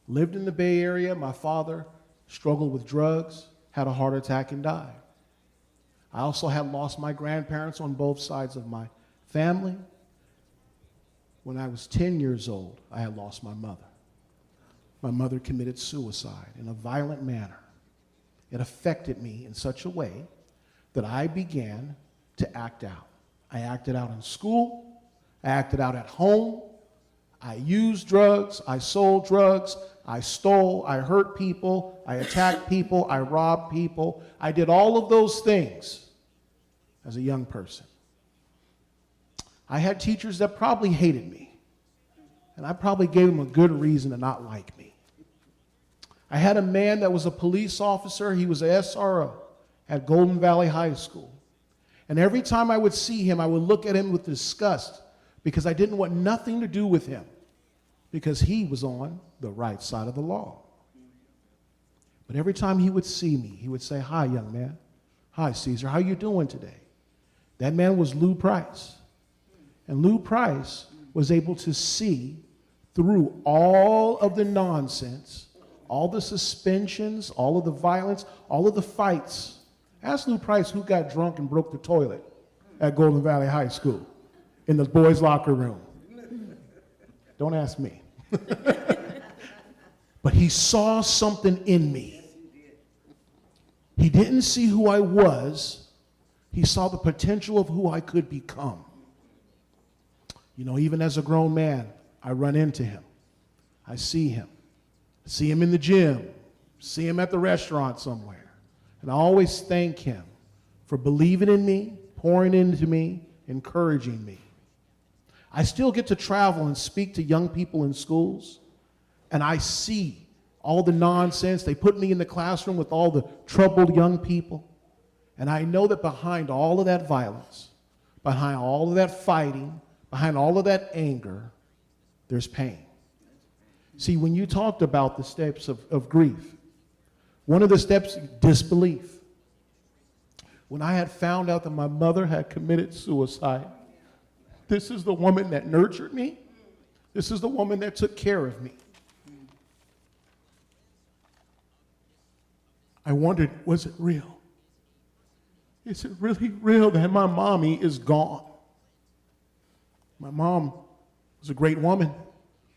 Lived in the Bay Area. My father struggled with drugs, had a heart attack, and died. I also had lost my grandparents on both sides of my family. When I was 10 years old, I had lost my mother. My mother committed suicide in a violent manner. It affected me in such a way that I began to act out. I acted out in school. I acted out at home. I used drugs. I sold drugs. I stole. I hurt people. I attacked people. I robbed people. I did all of those things as a young person. I had teachers that probably hated me, and I probably gave them a good reason to not like me. I had a man that was a police officer. He was a SRO at Golden Valley High School. And every time I would see him, I would look at him with disgust because I didn't want nothing to do with him because he was on the right side of the law. But every time he would see me, he would say, "Hi, young man. Hi, Caesar. How you doing today?" That man was Lou Price. And Lou Price was able to see through all of the nonsense, all the suspensions, all of the violence, all of the fights. Ask Lou Price who got drunk and broke the toilet at Golden Valley High School in the boys' locker room. Don't ask me. But he saw something in me. He didn't see who I was. He saw the potential of who I could become. Even as a grown man, I run into him. I see him. I see him in the gym. See him at the restaurant somewhere. And I always thank him for believing in me, pouring into me, encouraging me. I still get to travel and speak to young people in schools, and I see all the nonsense. They put me in the classroom with all the troubled young people, and I know that behind all of that violence, behind all of that fighting, behind all of that anger, there's pain. See, when you talked about the steps of grief, one of the steps, disbelief. When I had found out that my mother had committed suicide, this is the woman that nurtured me. This is the woman that took care of me. I wondered, was it real? Is it really real that my mommy is gone? My mom was a great woman,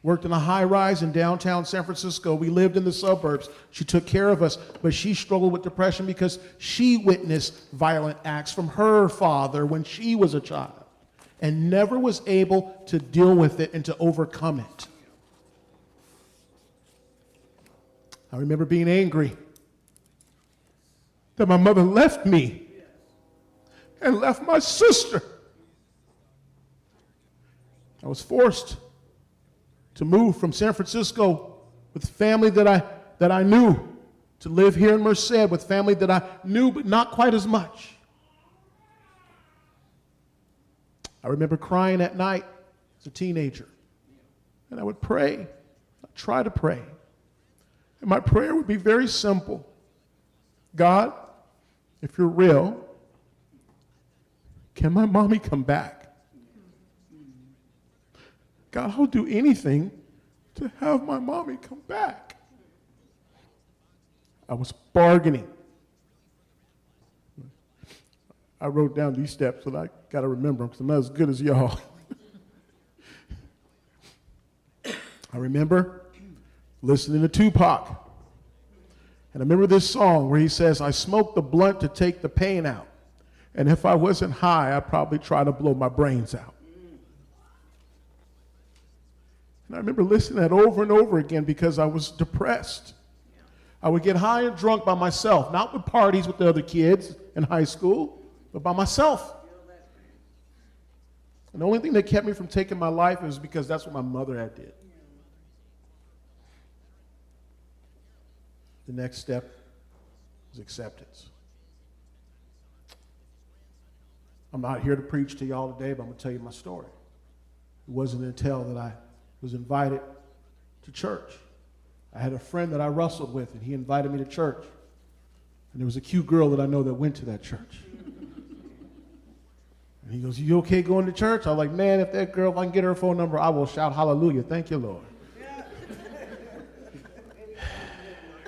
worked in a high-rise in downtown San Francisco. We lived in the suburbs. She took care of us, but she struggled with depression because she witnessed violent acts from her father when she was a child and never was able to deal with it and to overcome it. I remember being angry that my mother left me and left my sister. I was forced to move from San Francisco with family that I knew to live here in Merced with family that I knew but not quite as much. I remember crying at night as a teenager, and I would pray. I'd try to pray. And my prayer would be very simple. God, if you're real, can my mommy come back? God, I'll do anything to have my mommy come back. I was bargaining. I wrote down these steps, and I got to remember them because I'm not as good as y'all. I remember listening to Tupac. And I remember this song where he says, I smoked the blunt to take the pain out. And if I wasn't high, I'd probably try to blow my brains out. And I remember listening to that over and over again because I was depressed. I would get high and drunk by myself, not with parties with the other kids in high school, but by myself. And the only thing that kept me from taking my life was because that's what my mother had did. The next step was acceptance. I'm not here to preach to y'all today, but I'm going to tell you my story. It wasn't until that I was invited to church. I had a friend that I wrestled with, and he invited me to church. And there was a cute girl that I know that went to that church. And he goes, you okay going to church? I was like, man, if that girl, if I can get her phone number, I will shout hallelujah. Thank you, Lord.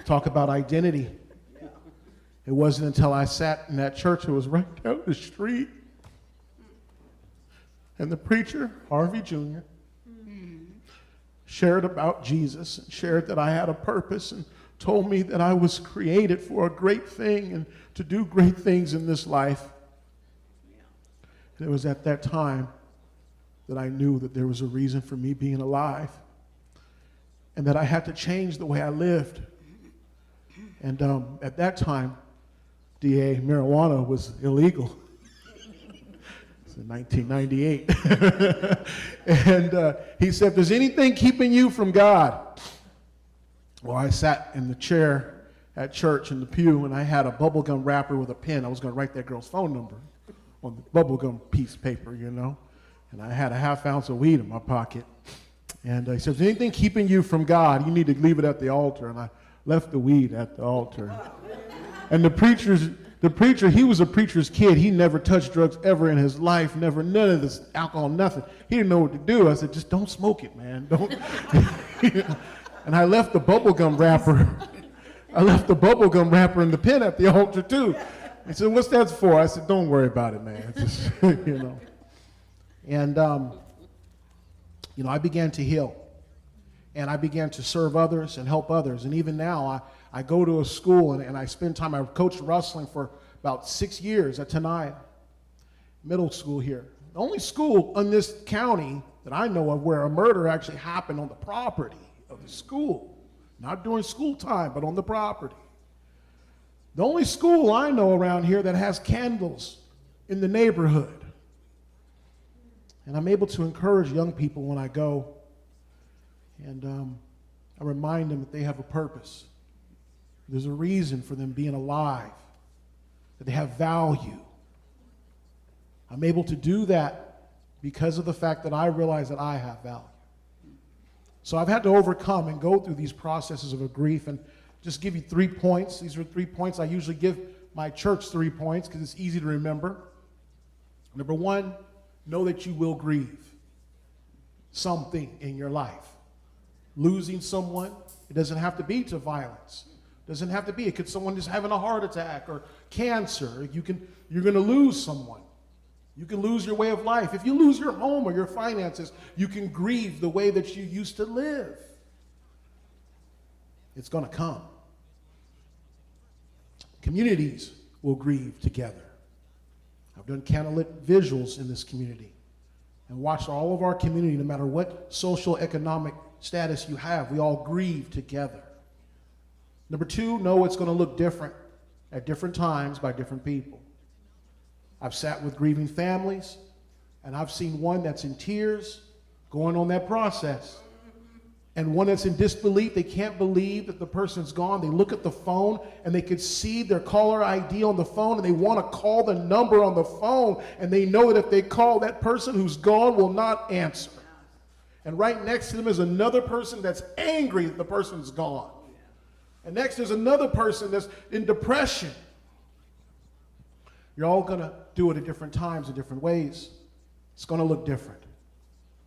Talk about identity. It wasn't until I sat in that church, it was right down the street, and the preacher, Harvey Jr., shared about Jesus and shared that I had a purpose and told me that I was created for a great thing and to do great things in this life. And it was at that time that I knew that there was a reason for me being alive and that I had to change the way I lived. And at that time, DA, marijuana was illegal. It's in 1998. And he said, if there's anything keeping you from God. Well, I sat in the chair at church in the pew, and I had a bubblegum wrapper with a pen. I was going to write that girl's phone number on the bubblegum piece of paper, you know. And I had a half ounce of weed in my pocket. And he said, if there's anything keeping you from God, you need to leave it at the altar. And I left the weed at the altar. And the preacher, he was a preacher's kid. He never touched drugs ever in his life, never, none of this alcohol, nothing. He didn't know what to do. I said, just don't smoke it, man. Don't. And I left the bubblegum wrapper. I left the bubblegum wrapper and the pen at the altar too. He said, what's that for? I said, don't worry about it, man. Just, you know. And, you know, I began to heal. And I began to serve others and help others. And even now, I go to a school and I spend time, I coached wrestling for about 6 years at Tenaya Middle School here. The only school in this county that I know of where a murder actually happened on the property of the school. Not during school time, but on the property. The only school I know around here that has candles in the neighborhood. And I'm able to encourage young people when I go. And I remind them that they have a purpose. There's a reason for them being alive, that they have value. I'm able to do that because of the fact that I realize that I have value. So I've had to overcome and go through these processes of grief and just give you 3 points. These are 3 points. I usually give my church 3 points because it's easy to remember. Number 1, know that you will grieve something in your life. Losing someone, it doesn't have to be to violence. It Doesn't have to be. It could someone just having a heart attack or cancer. You're going to lose someone. You can lose your way of life. If you lose your home or your finances, you can grieve the way that you used to live. It's going to come. Communities will grieve together. I've done candlelit visuals in this community and watched all of our community, no matter what social economic status you have, we all grieve together. Number two, know it's going to look different at different times by different people. I've sat with grieving families, and I've seen one that's in tears going on that process, and one that's in disbelief. They can't believe that the person's gone. They look at the phone, and they could see their caller ID on the phone, and they want to call the number on the phone, and they know that if they call, that person who's gone will not answer. And right next to them is another person that's angry that the person's gone. And next there's another person that's in depression. You're all going to do it at different times in different ways. It's going to look different.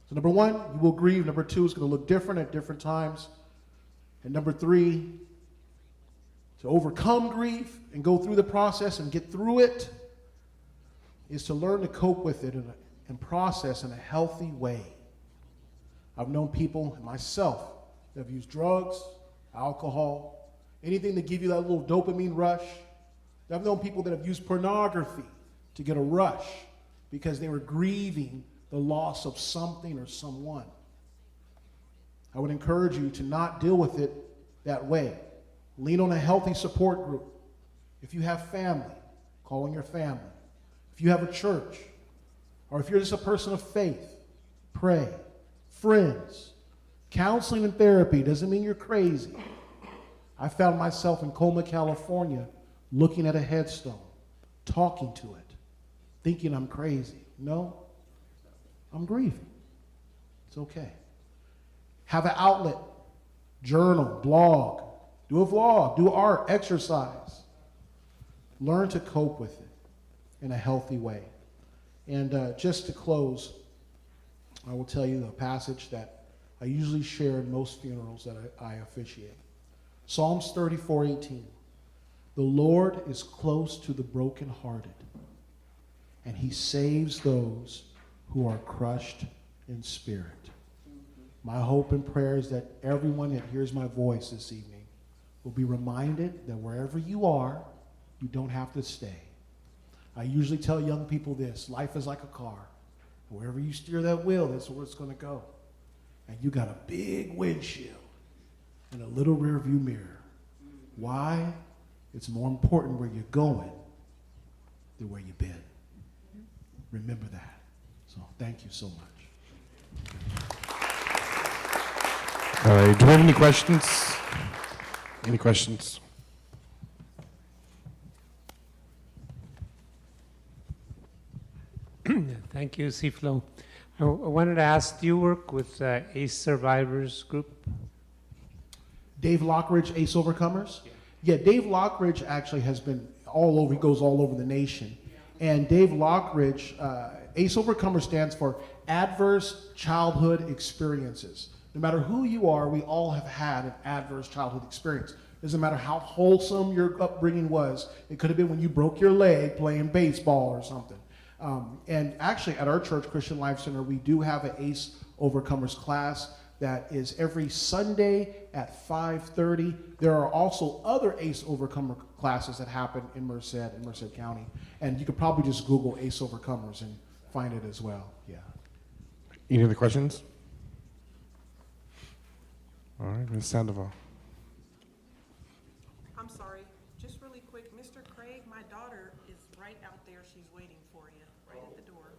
So number one, you will grieve. Number two, it's going to look different at different times. And number three, to overcome grief and go through the process and get through it is to learn to cope with it and process in a healthy way. I've known people, and myself, that have used drugs, alcohol, anything to give you that little dopamine rush. I've known people that have used pornography to get a rush because they were grieving the loss of something or someone. I would encourage you to not deal with it that way. Lean on a healthy support group. If you have family, call on your family. If you have a church, or if you're just a person of faith, pray. Friends, counseling and therapy doesn't mean you're crazy. I found myself in Colma, California, looking at a headstone, talking to it, thinking I'm crazy. No, I'm grieving. It's okay. Have an outlet, journal, blog, do a vlog, do art, exercise. Learn to cope with it in a healthy way. And just to close, I will tell you the passage that I usually share in most funerals that I officiate. Psalms 34:18. The Lord is close to the brokenhearted, and he saves those who are crushed in spirit. My hope and prayer is that everyone that hears my voice this evening will be reminded that wherever you are, you don't have to stay. I usually tell young people this: life is like a car. Wherever you steer that wheel, that's where it's going to go. And you got a big windshield and a little rear view mirror. Why? It's more important where you're going than where you've been. Remember that. So thank you so much. All right, do we have any questions? Any questions? Thank you, Ciflo. I wanted to ask, do you work with ACE Survivors Group? Dave Lockridge, ACE Overcomers? Yeah, Dave Lockridge actually has been all over, he goes all over the nation. And Dave Lockridge, ACE Overcomers stands for Adverse Childhood Experiences. No matter who you are, we all have had an adverse childhood experience. Doesn't matter how wholesome your upbringing was. It could have been when you broke your leg playing baseball or something. And actually at our church, Christian Life Center, we do have an ACE Overcomers class that is every Sunday at 5:30. There are also other ACE Overcomer classes that happen in Merced County. And you could probably just Google ACE Overcomers and find it as well, yeah. Any other questions? All right, Ms. Sandoval. I'm sorry, just really quick, Mr. Craig, my daughter is right out there. She's waiting for you, right at the door.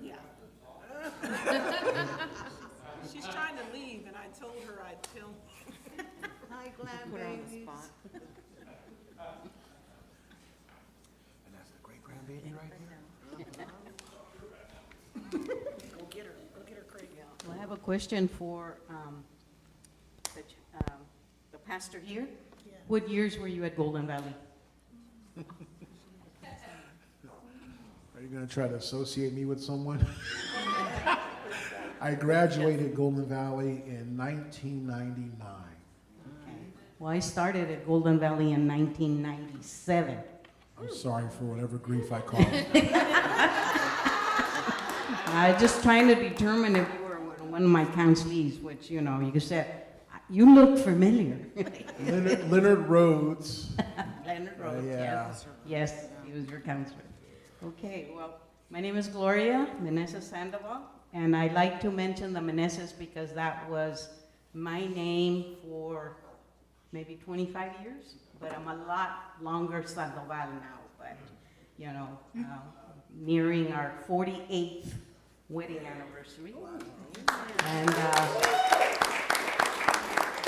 Yeah. She's trying to leave, and I told her I'd tell. Hi, Glam babies. And that's the great-grandbaby right there? Go get her, Craig. Well, I have a question for the pastor here. Yeah. What years were you at Golden Valley? Are you going to try to associate me with someone? I graduated Golden Valley in 1999. Well, I started at Golden Valley in 1997. I'm sorry for whatever grief I caused. I was just trying to determine if you were one of my counselees, which, you know, you said, you look familiar. Leonard Rhodes. Leonard Rhodes, yeah. yes. Yes, he was your counselor. Okay, well, my name is Gloria Meneses Sandoval, and I like to mention the Meneses because that was my name for maybe 25 years, but I'm a lot longer Sandoval now, but, you know, nearing our 48th wedding anniversary. And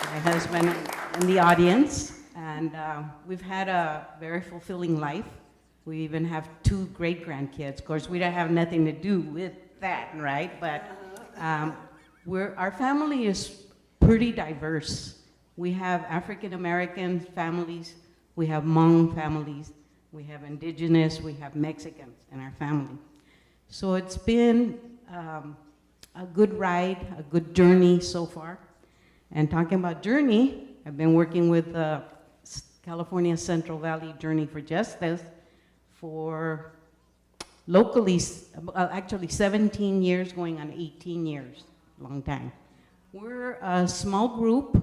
my husband in the audience, and we've had a very fulfilling life. We even have 2 great-grandkids. Of course, we don't have nothing to do with that, right? But our family is pretty diverse. We have African-American families, we have Hmong families, we have indigenous, we have Mexicans in our family. So it's been a good ride, a good journey so far. And talking about journey, I've been working with the California Central Valley Journey for Justice for locally, actually 17 years, going on 18 years, long time. We're a small group.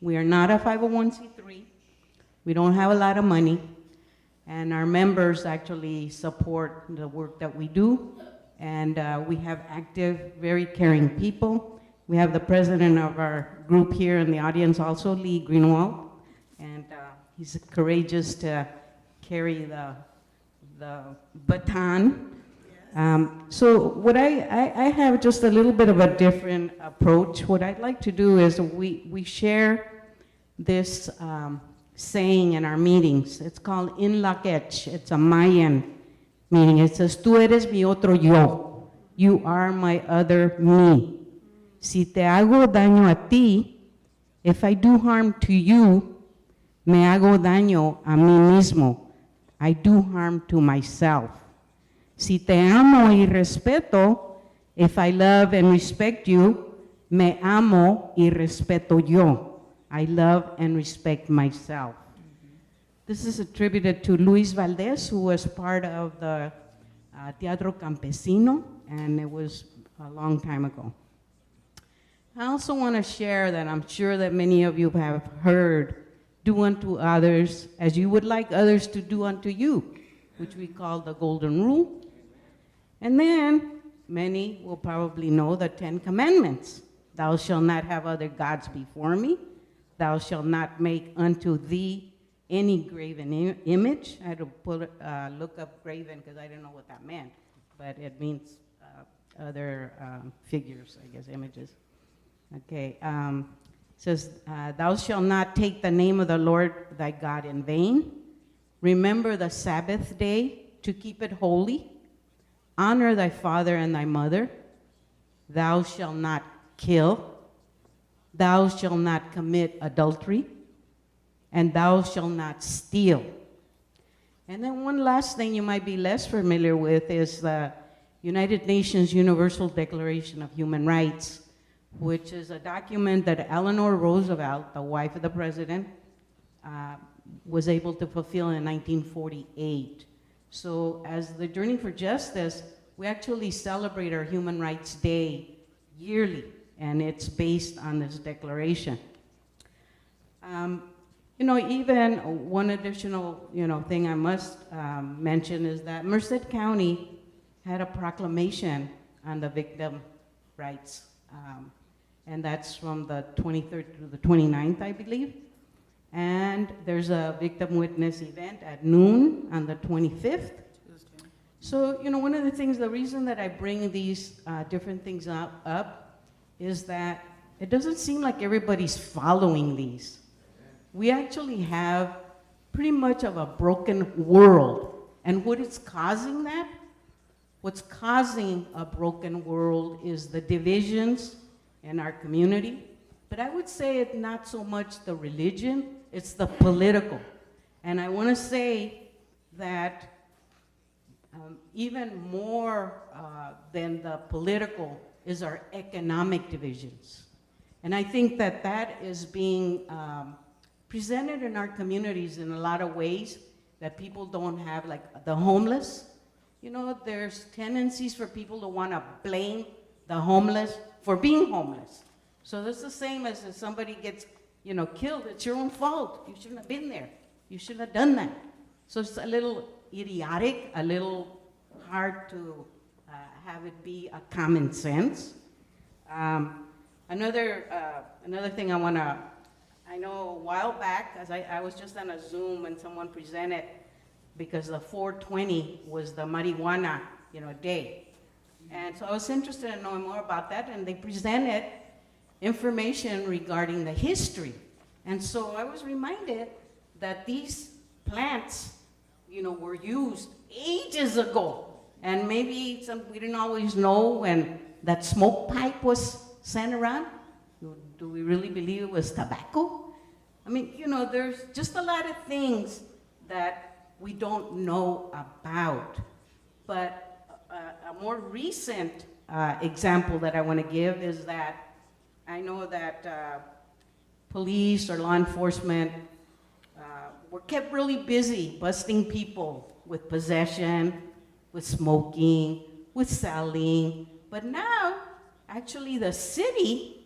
We are not a 501c3. We don't have a lot of money. And our members actually support the work that we do. And we have active, very caring people. We have the president of our group here in the audience also, Lee Greenwald. And he's courageous to carry the baton. So what I have just a little bit of a different approach. What I'd like to do is we share this saying in our meetings. It's called In La Quech. It's a Mayan meaning. It says, Tú eres mi otro yo. You are my other me. Si te hago daño a ti, if I do harm to you, me hago daño a mí mismo. I do harm to myself. Si te amo y respeto, if I love and respect you, me amo y respeto yo. I love and respect myself. This is attributed to Luis Valdez, who was part of the Teatro Campesino, and it was a long time ago. I also want to share that I'm sure that many of you have heard, do unto others as you would like others to do unto you, which we call the Golden Rule. And then many will probably know the 10 Commandments. Thou shalt not have other gods before me. Thou shalt not make unto thee any graven image. I had to look up graven because I didn't know what that meant, but it means other figures, I guess, images. Okay, says, thou shalt not take the name of the Lord thy God in vain. Remember the Sabbath day to keep it holy. Honor thy father and thy mother. Thou shalt not kill. Thou shalt not commit adultery. And thou shalt not steal. And then one last thing you might be less familiar with is the United Nations Universal Declaration of Human Rights, which is a document that Eleanor Roosevelt, the wife of the president, was able to fulfill in 1948. So as the Journey for Justice, we actually celebrate our Human Rights Day yearly, and it's based on this declaration. Even one additional, thing I must mention is that Merced County had a proclamation on the victim rights, and that's from the 23rd to the 29th, I believe. And there's a victim witness event at noon on the 25th. So, one of the things, the reason that I bring these different things up is that it doesn't seem like everybody's following these. We actually have pretty much of a broken world. And what is causing that? What's causing a broken world is the divisions in our community. But I would say it's not so much the religion, it's the political. And I want to say that even more than the political is our economic divisions. And I think that that is being presented in our communities in a lot of ways that people don't have, like the homeless. You know, there's tendencies for people to want to blame the homeless for being homeless. So that's the same as if somebody gets, killed, it's your own fault. You shouldn't have been there. You shouldn't have done that. So it's a little idiotic, a little hard to have it be a common sense. Another thing I know a while back, as I was just on a Zoom when someone presented, because the 420 was the marijuana, day. And so I was interested in knowing more about that, and they presented information regarding the history. And so I was reminded that these plants, were used ages ago. And maybe we didn't always know when that smoke pipe was sent around. Do we really believe it was tobacco? I mean, there's just a lot of things that we don't know about. But a more recent example that I want to give is that I know that police or law enforcement were kept really busy busting people with possession, with smoking, with selling. But now, actually, the city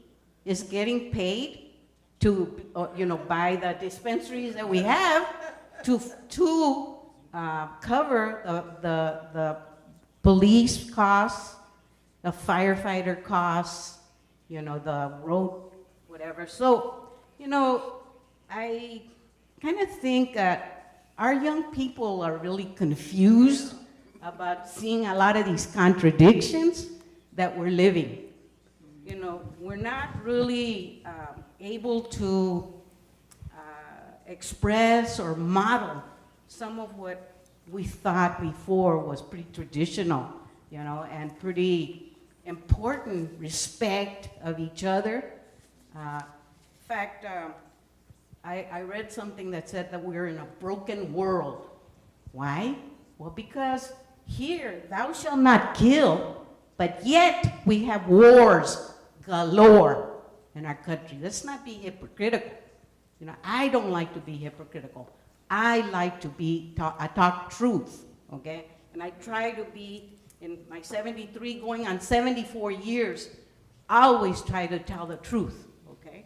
is getting paid to, by the dispensaries that we have to cover the police costs, the firefighter costs, the road, whatever. So, I kind of think that our young people are really confused about seeing a lot of these contradictions that we're living. We're not really able to express or model some of what we thought before was pretty traditional, and pretty important respect of each other. In fact, I read something that said that we're in a broken world. Why? Well, because here, thou shalt not kill, but yet we have wars galore in our country. Let's not be hypocritical. I don't like to be hypocritical. I like to talk truth, okay? And I try to be, in my 73, going on 74 years, I always try to tell the truth, okay?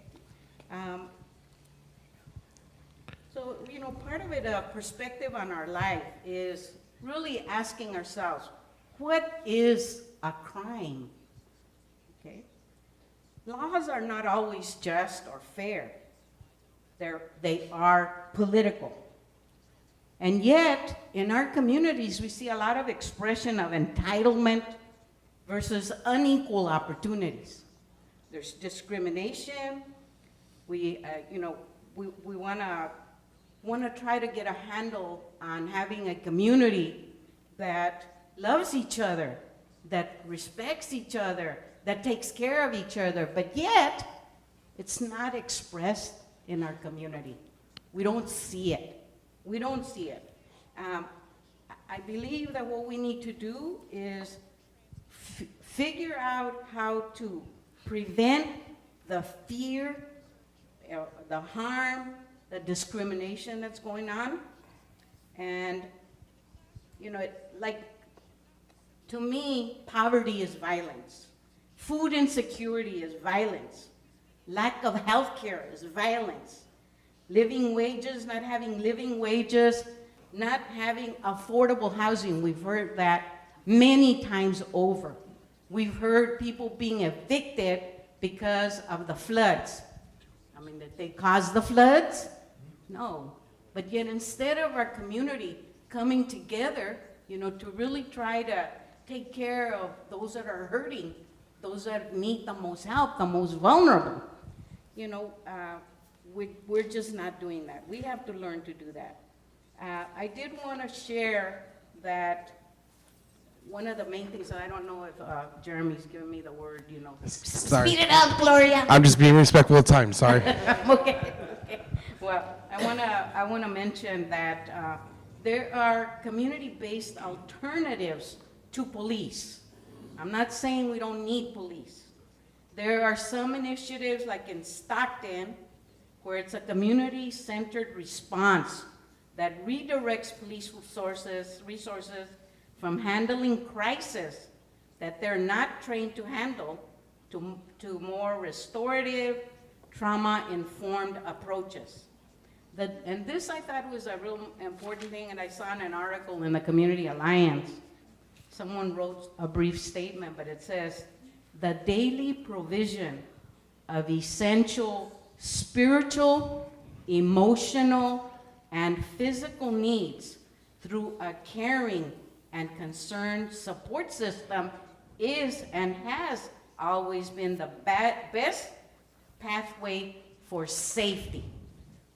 So, part of it, a perspective on our life is really asking ourselves, what is a crime, okay? Laws are not always just or fair. They are political. And yet, in our communities, we see a lot of expression of entitlement versus unequal opportunities. There's discrimination. We want to try to get a handle on having a community that loves each other, that respects each other, that takes care of each other, but yet, it's not expressed in our community. We don't see it. We don't see it. I believe that what we need to do is figure out how to prevent the fear, the harm, the discrimination that's going on. And, to me, poverty is violence. Food insecurity is violence. Lack of health care is violence. Living wages, not having living wages, not having affordable housing. We've heard that many times over. We've heard people being evicted because of the floods. I mean, did they cause the floods? No. But yet instead of our community coming together, to really try to take care of those that are hurting, those that need the most help, the most vulnerable, we're just not doing that. We have to learn to do that. I did want to share that one of the main things, and I don't know if Jeremy's giving me the word, Sorry. Speed it up, Gloria. I'm just being respectful of time, sorry. Okay. Well, I want to mention that there are community-based alternatives to police. I'm not saying we don't need police. There are some initiatives, like in Stockton, where it's a community-centered response that redirects police resources from handling crisis that they're not trained to handle to more restorative, trauma-informed approaches. And this I thought was a real important thing, and I saw in an article in the Community Alliance. Someone wrote a brief statement, but it says, the daily provision of essential spiritual, emotional, and physical needs through a caring and concerned support system is and has always been the best pathway for safety.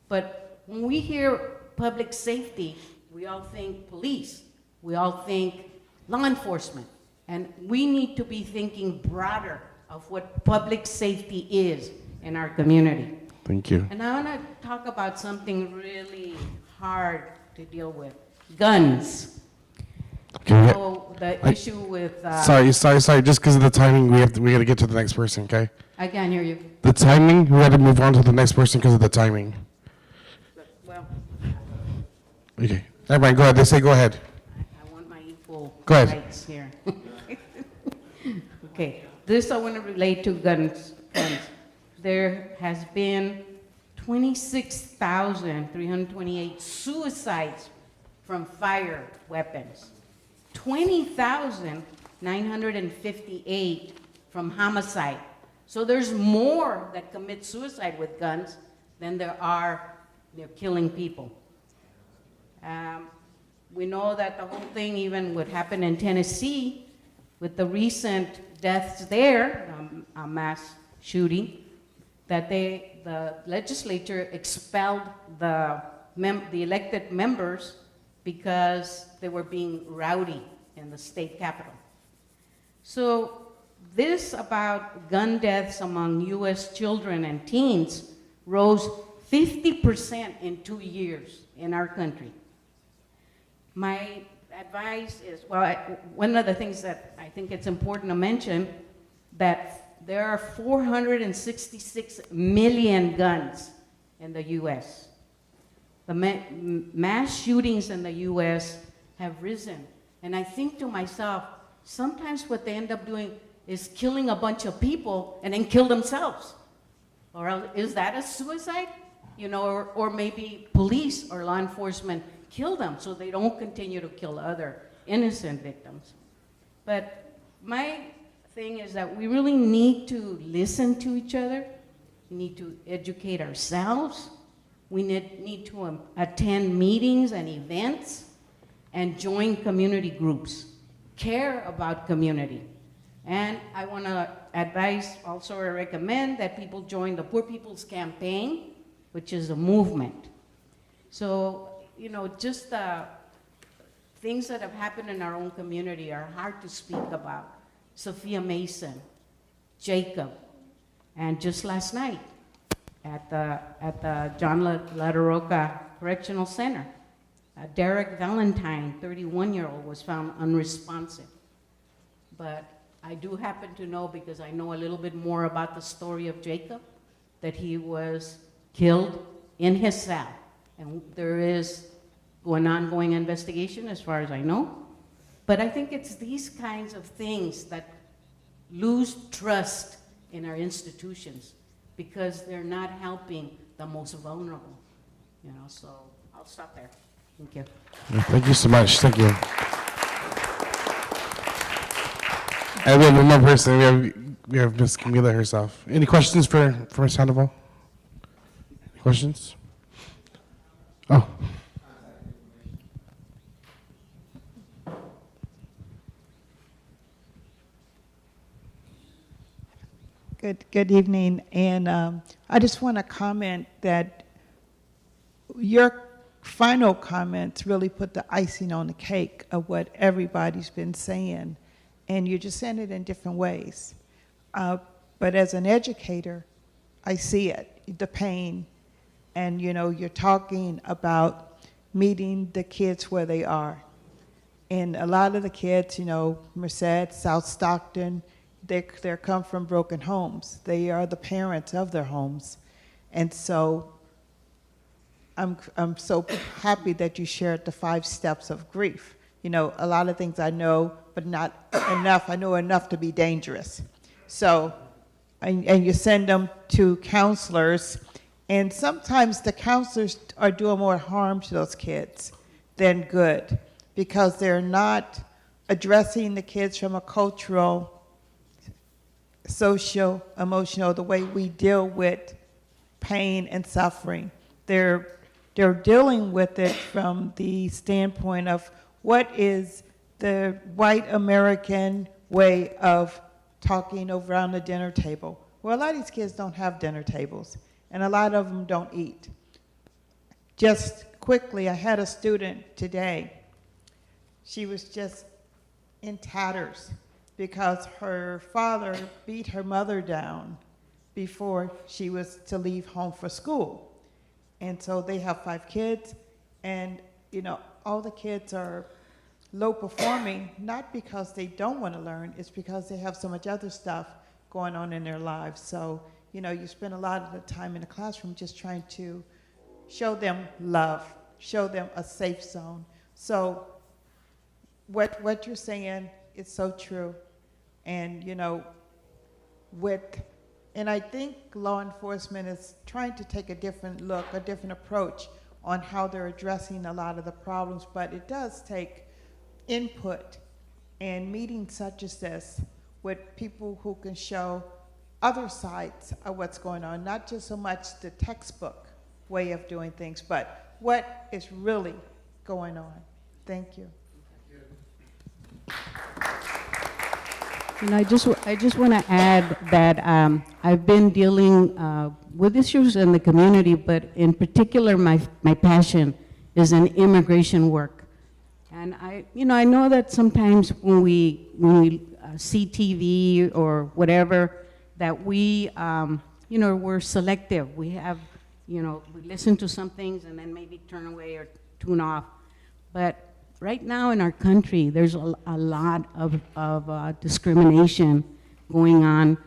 But when we hear public safety, we all think police, we all think law enforcement, and we need to be thinking broader of what public safety is in our community. Thank you. And I want to talk about something really hard to deal with, guns. Okay, So the issue with... sorry. Just because of the timing, we got to get to the next person, okay? I can't hear you. The timing, we had to move on to the next person because of the timing. Well, Okay. Never mind, go ahead. They say go ahead. I want my equal Go ahead. rights here. Okay, this I want to relate to guns. There has been 26,328 suicides from fire weapons, 20,958 from homicide. So there's more that commit suicide with guns than there are killing people. We know that the whole thing even would happen in Tennessee with the recent deaths there, a mass shooting, that the legislature expelled the elected members because they were being rowdy in the state capitol. So this about gun deaths among U.S. children and teens rose 50% in 2 years in our country. My advice is, well, one of the things that I think it's important to mention, that there are 466 million guns in the U.S. The mass shootings in the U.S. have risen. And I think to myself, sometimes what they end up doing is killing a bunch of people and then kill themselves. Or else, is that a suicide? You know, or maybe police or law enforcement kill them so they don't continue to kill other innocent victims. But my thing is that we really need to listen to each other. We need to educate ourselves. We need to attend meetings and events and join community groups. Care about community. And I want to advise, also recommend that people join the Poor People's Campaign, which is a movement. So, you know, just things that have happened in our own community are hard to speak about. Sophia Mason, Jacob, and just last night at the John La Roca Correctional Center, Derek Valentine, 31-year-old, was found unresponsive. But I do happen to know, because I know a little bit more about the story of Jacob, that he was killed in his cell. And there is an ongoing investigation as far as I know. But I think it's these kinds of things that lose trust in our institutions because they're not helping the most vulnerable. You know, so I'll stop there. Thank you. Thank you so much. Thank you. And we have one more person. We have Ms. Camila herself. Any questions for Ms. Sandoval? Any questions? Oh. Good evening, and I just want to comment that your final comments really put the icing on the cake of what everybody's been saying, and you're just saying it in different ways. But as an educator, I see it, the pain, and you know, you're talking about meeting the kids where they are. And a lot of the kids, you know, Merced, South Stockton, they come from broken homes. They are the parents of their homes. And so I'm so happy that you shared the 5 steps of grief. You know, a lot of things I know, but not enough. I know enough to be dangerous. So, and you send them to counselors, and sometimes the counselors are doing more harm to those kids than good, because they're not addressing the kids from a cultural, social, emotional, the way we deal with pain and suffering. They're dealing with it from the standpoint of what is the white American way of talking over around the dinner table. Well, a lot of these kids don't have dinner tables, and a lot of them don't eat. Just quickly, I had a student today. She was just in tatters because her father beat her mother down before she was to leave home for school. And so they have 5 kids, and you know, all the kids are low performing, not because they don't want to learn, it's because they have so much other stuff going on in their lives. So, you know, you spend a lot of the time in the classroom just trying to show them love, show them a safe zone. So what you're saying is so true. And, you know, and I think law enforcement is trying to take a different look, a different approach on how they're addressing a lot of the problems, but it does take input and meetings such as this with people who can show other sides of what's going on, not just so much the textbook way of doing things, but what is really going on. Thank you. And I just want to add that I've been dealing with issues in the community, but in particular, my passion is in immigration work. And I know that sometimes when we see TV or whatever, that we, we're selective. We have, we listen to some things and then maybe turn away or tune off. But right now in our country, there's a lot of discrimination going on.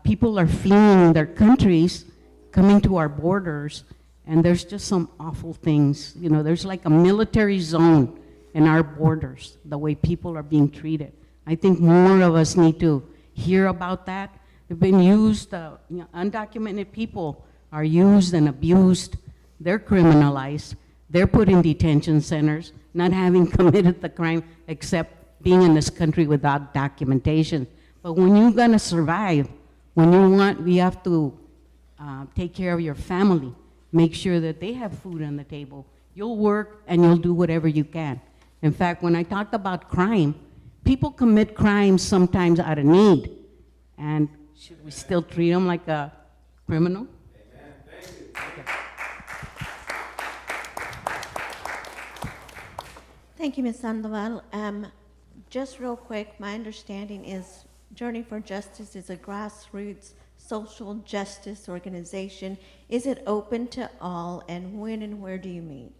People are fleeing their countries, coming to our borders, and there's just some awful things. You know, there's like a military zone in our borders, the way people are being treated. I think more of us need to hear about that. They've been used, undocumented people are used and abused. They're criminalized. They're put in detention centers, not having committed the crime except being in this country without documentation. But when you're gonna survive, we have to take care of your family, make sure that they have food on the table. You'll work and you'll do whatever you can. In fact, when I talked about crime, people commit crimes sometimes out of need. And should we still treat them like a criminal? Amen. Thank you. Thank you, Ms. Sandoval. Just real quick, my understanding is Journey for Justice is a grassroots social justice organization. Is it open to all, and when and where do you meet?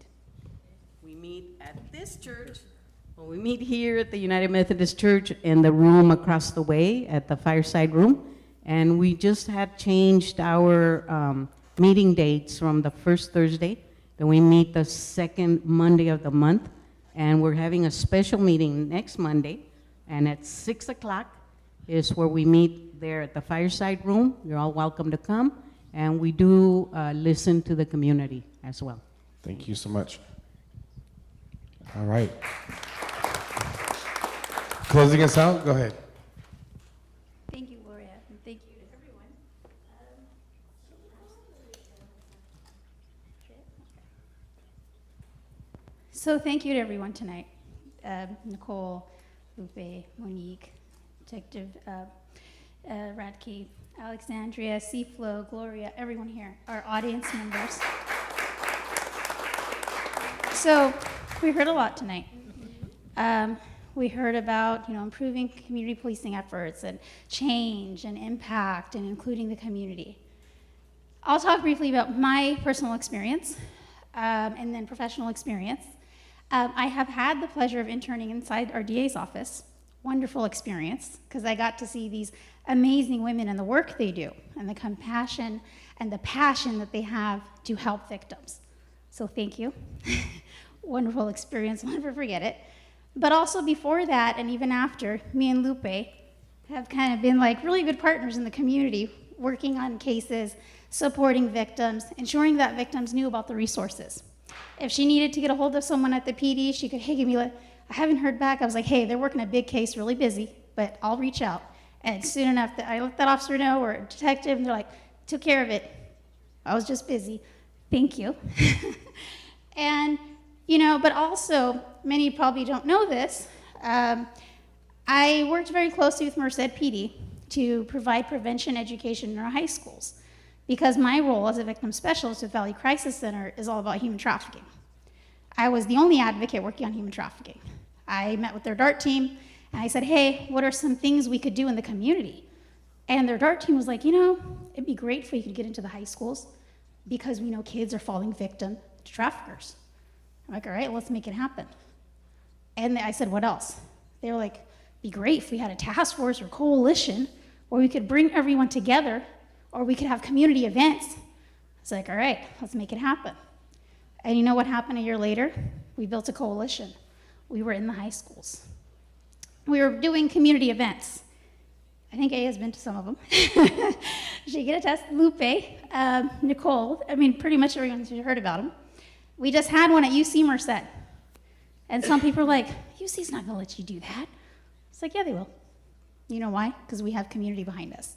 We meet at this church. Well, we meet here at the United Methodist Church in the room across the way at the Fireside Room. And we just had changed our meeting dates from the first Thursday. Then we meet the second Monday of the month. And we're having a special meeting next Monday. And at 6 o'clock is where we meet there at the Fireside Room. You're all welcome to come. And we do listen to the community as well. Thank you so much. All right. Closing us out, go ahead. Thank you, Gloria, and thank you to everyone. So thank you to everyone tonight. Nicole, Lupe, Monique, Detective Radke, Alexandria, Seaflow, Gloria, everyone here, our audience members. So we heard a lot tonight. We heard about, improving community policing efforts and change and impact and including the community. I'll talk briefly about my personal experience and then professional experience. I have had the pleasure of interning inside our DA's office. Wonderful experience, because I got to see these amazing women and the work they do and the compassion and the passion that they have to help victims. So thank you. Wonderful experience, I'll never forget it. But also before that, and even after, me and Lupe have kind of been like really good partners in the community, working on cases, supporting victims, ensuring that victims knew about the resources. If she needed to get a hold of someone at the PD, she could, hey, give me, I haven't heard back. I was like, hey, they're working a big case, really busy, but I'll reach out. And soon enough, I let that officer know, or a detective, and they're like, took care of it. I was just busy. Thank you. And, you know, but also, many probably don't know this, I worked very closely with Merced PD to provide prevention education in our high schools, because my role as a victim specialist with Valley Crisis Center is all about human trafficking. I was the only advocate working on human trafficking. I met with their DART team, and I said, hey, what are some things we could do in the community? And their DART team was like, you know, it'd be great if we could get into the high schools, because we know kids are falling victim to traffickers. I'm like, all right, let's make it happen. And I said, what else? They were like, be great if we had a task force or coalition where we could bring everyone together, or we could have community events. I was like, all right, let's make it happen. And you know what happened a year later? We built a coalition. We were in the high schools. We were doing community events. I think A has been to some of them. She get a test, Lupe, Nicole, I mean, pretty much everyone's heard about them. We just had one at UC Merced. And some people are like, UC's not gonna let you do that. It's like, yeah, they will. You know why? Because we have community behind us.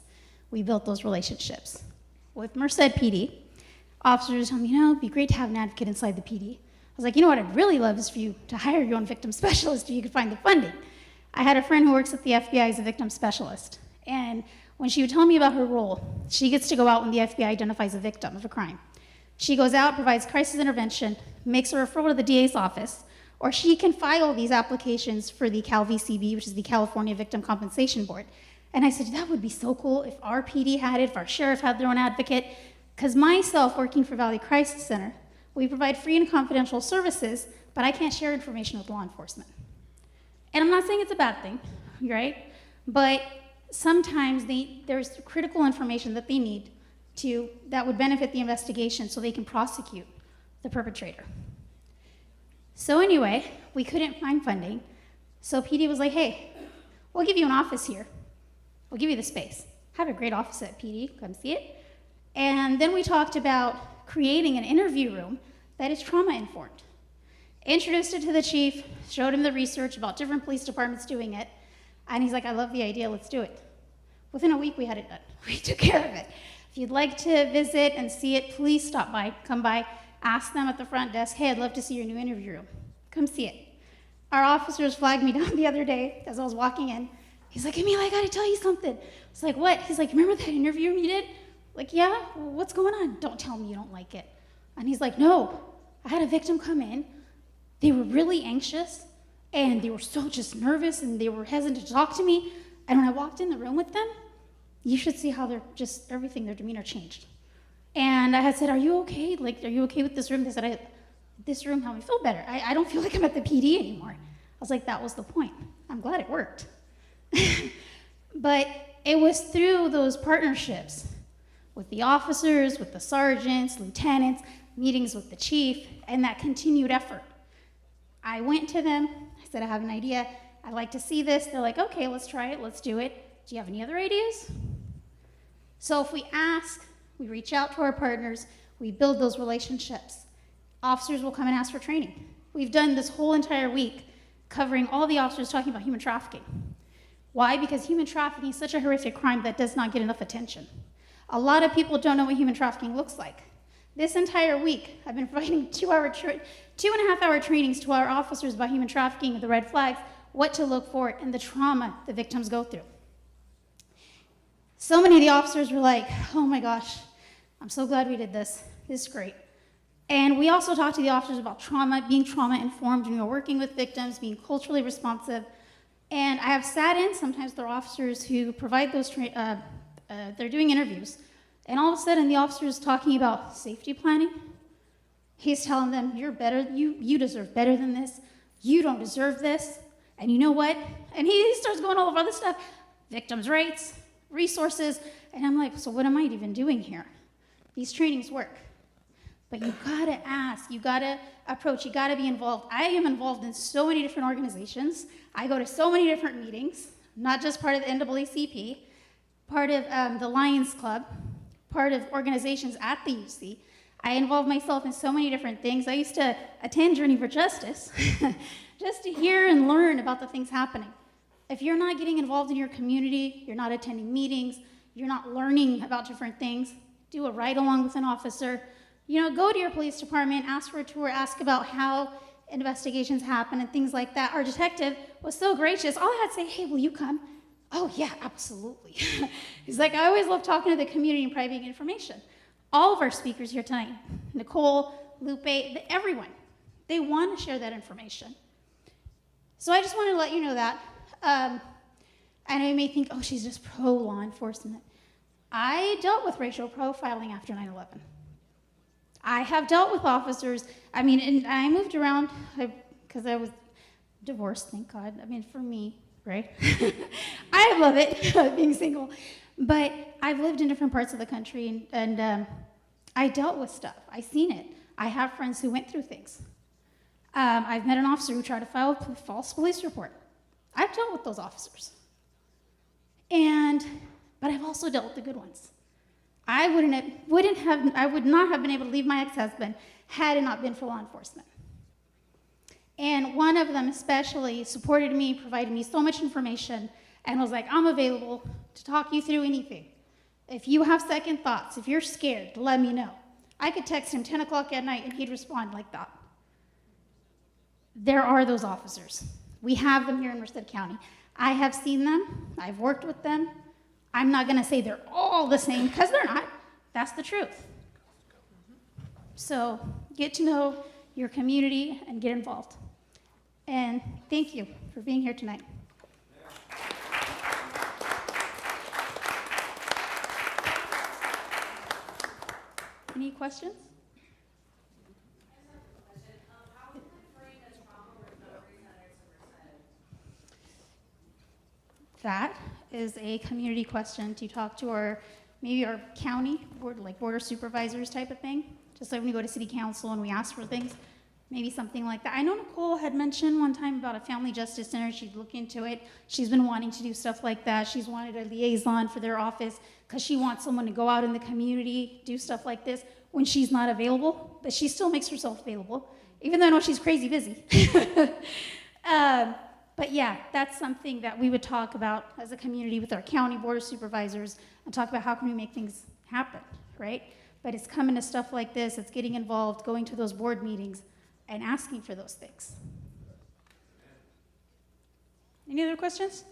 We built those relationships. With Merced PD, officers tell me, you know, it'd be great to have an advocate inside the PD. I was like, you know what I'd really love is for you to hire your own victim specialist if you could find the funding. I had a friend who works at the FBI as a victim specialist. And when she would tell me about her role, she gets to go out when the FBI identifies a victim of a crime. She goes out, provides crisis intervention, makes a referral to the DA's office, or she can file these applications for the CalVCB, which is the California Victim Compensation Board. And I said, that would be so cool if our PD had it, if our sheriff had their own advocate. Because myself, working for Valley Crisis Center, we provide free and confidential services, but I can't share information with law enforcement. And I'm not saying it's a bad thing, right? But sometimes there's critical information that they need that would benefit the investigation so they can prosecute the perpetrator. So anyway, we couldn't find funding. So PD was like, hey, we'll give you an office here. We'll give you the space. Have a great office at PD, come see it. And then we talked about creating an interview room that is trauma-informed. Introduced it to the chief, showed him the research about different police departments doing it, and he's like, I love the idea, let's do it. Within a week, we had it done. We took care of it. If you'd like to visit and see it, please stop by, come by, ask them at the front desk, hey, I'd love to see your new interview room. Come see it. Our officers flagged me down the other day as I was walking in. He's like, Emil, I gotta tell you something. I was like, what? He's like, remember that interview room you did? Like, yeah, well, what's going on? Don't tell me you don't like it. And he's like, no, I had a victim come in. They were really anxious, and they were so just nervous, and they were hesitant to talk to me. And when I walked in the room with them, you should see how they're just, everything, their demeanor changed. And I had said, are you okay? Like, are you okay with this room? They said, this room helped me feel better. I don't feel like I'm at the PD anymore. I was like, that was the point. I'm glad it worked. But it was through those partnerships with the officers, with the sergeants, lieutenants, meetings with the chief, and that continued effort. I went to them, I said, I have an idea, I'd like to see this. They're like, okay, let's try it, let's do it. Do you have any other ideas? So if we ask, we reach out to our partners, we build those relationships. Officers will come and ask for training. We've done this whole entire week covering all the officers talking about human trafficking. Why? Because human trafficking is such a horrific crime that does not get enough attention. A lot of people don't know what human trafficking looks like. This entire week, I've been providing 2.5-hour trainings to our officers about human trafficking, the red flags, what to look for, and the trauma the victims go through. So many of the officers were like, oh my gosh, I'm so glad we did this. This is great. And we also talked to the officers about trauma, being trauma-informed, when we were working with victims, being culturally responsive. And I have sat in sometimes with our officers who provide those, they're doing interviews, and all of a sudden the officer is talking about safety planning. He's telling them, you're better, you deserve better than this, you don't deserve this, and you know what? And he starts going all over other stuff, victims' rights, resources, and I'm like, so what am I even doing here? These trainings work. But you gotta ask, you gotta approach, you gotta be involved. I am involved in so many different organizations. I go to so many different meetings, not just part of the NAACP, part of the Lions Club, part of organizations at the UC. I involve myself in so many different things. I used to attend Journey for Justice just to hear and learn about the things happening. If you're not getting involved in your community, you're not attending meetings, you're not learning about different things, do a ride along with an officer. You know, go to your police department, ask for a tour, ask about how investigations happen and things like that. Our detective was so gracious. All I had to say, hey, will you come? Oh yeah, absolutely. He's like, I always love talking to the community and providing information. All of our speakers here tonight, Nicole, Lupe, everyone, they want to share that information. So I just wanted to let you know that. I know you may think, oh, she's just pro law enforcement. I dealt with racial profiling after 9/11. I have dealt with officers. I mean, and I moved around because I was divorced, thank God. I mean, for me, right? I love it, being single. But I've lived in different parts of the country, and I dealt with stuff. I seen it. I have friends who went through things. I've met an officer who tried to file a false police report. I've dealt with those officers. But I've also dealt with the good ones. I would not have been able to leave my ex-husband had it not been for law enforcement. And one of them especially supported me, provided me so much information, and was like, I'm available to talk you through anything. If you have second thoughts, if you're scared, let me know. I could text him 10 o'clock at night and he'd respond like that. There are those officers. We have them here in Merced County. I have seen them. I've worked with them. I'm not going to say they're all the same, because they're not. That's the truth. So get to know your community and get involved. And thank you for being here tonight. Any questions? That is a community question to talk to maybe our county board, like board of supervisors type of thing. Just like when we go to city council and we ask for things, maybe something like that. I know Nicole had mentioned one time about a family justice center. She'd look into it. She's been wanting to do stuff like that. She's wanted a liaison for their office because she wants someone to go out in the community, do stuff like this when she's not available, but she still makes herself available, even though I know she's crazy busy. But yeah, that's something that we would talk about as a community with our county board of supervisors and talk about how can we make things happen, right? But it's coming to stuff like this, it's getting involved, going to those board meetings and asking for those things. Any other questions?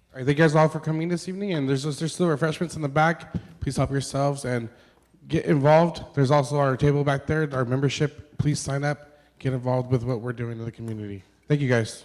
All right, thank you guys all for coming this evening, and there's still refreshments in the back. Please help yourselves and get involved. There's also our table back there, our membership. Please sign up, get involved with what we're doing in the community. Thank you guys.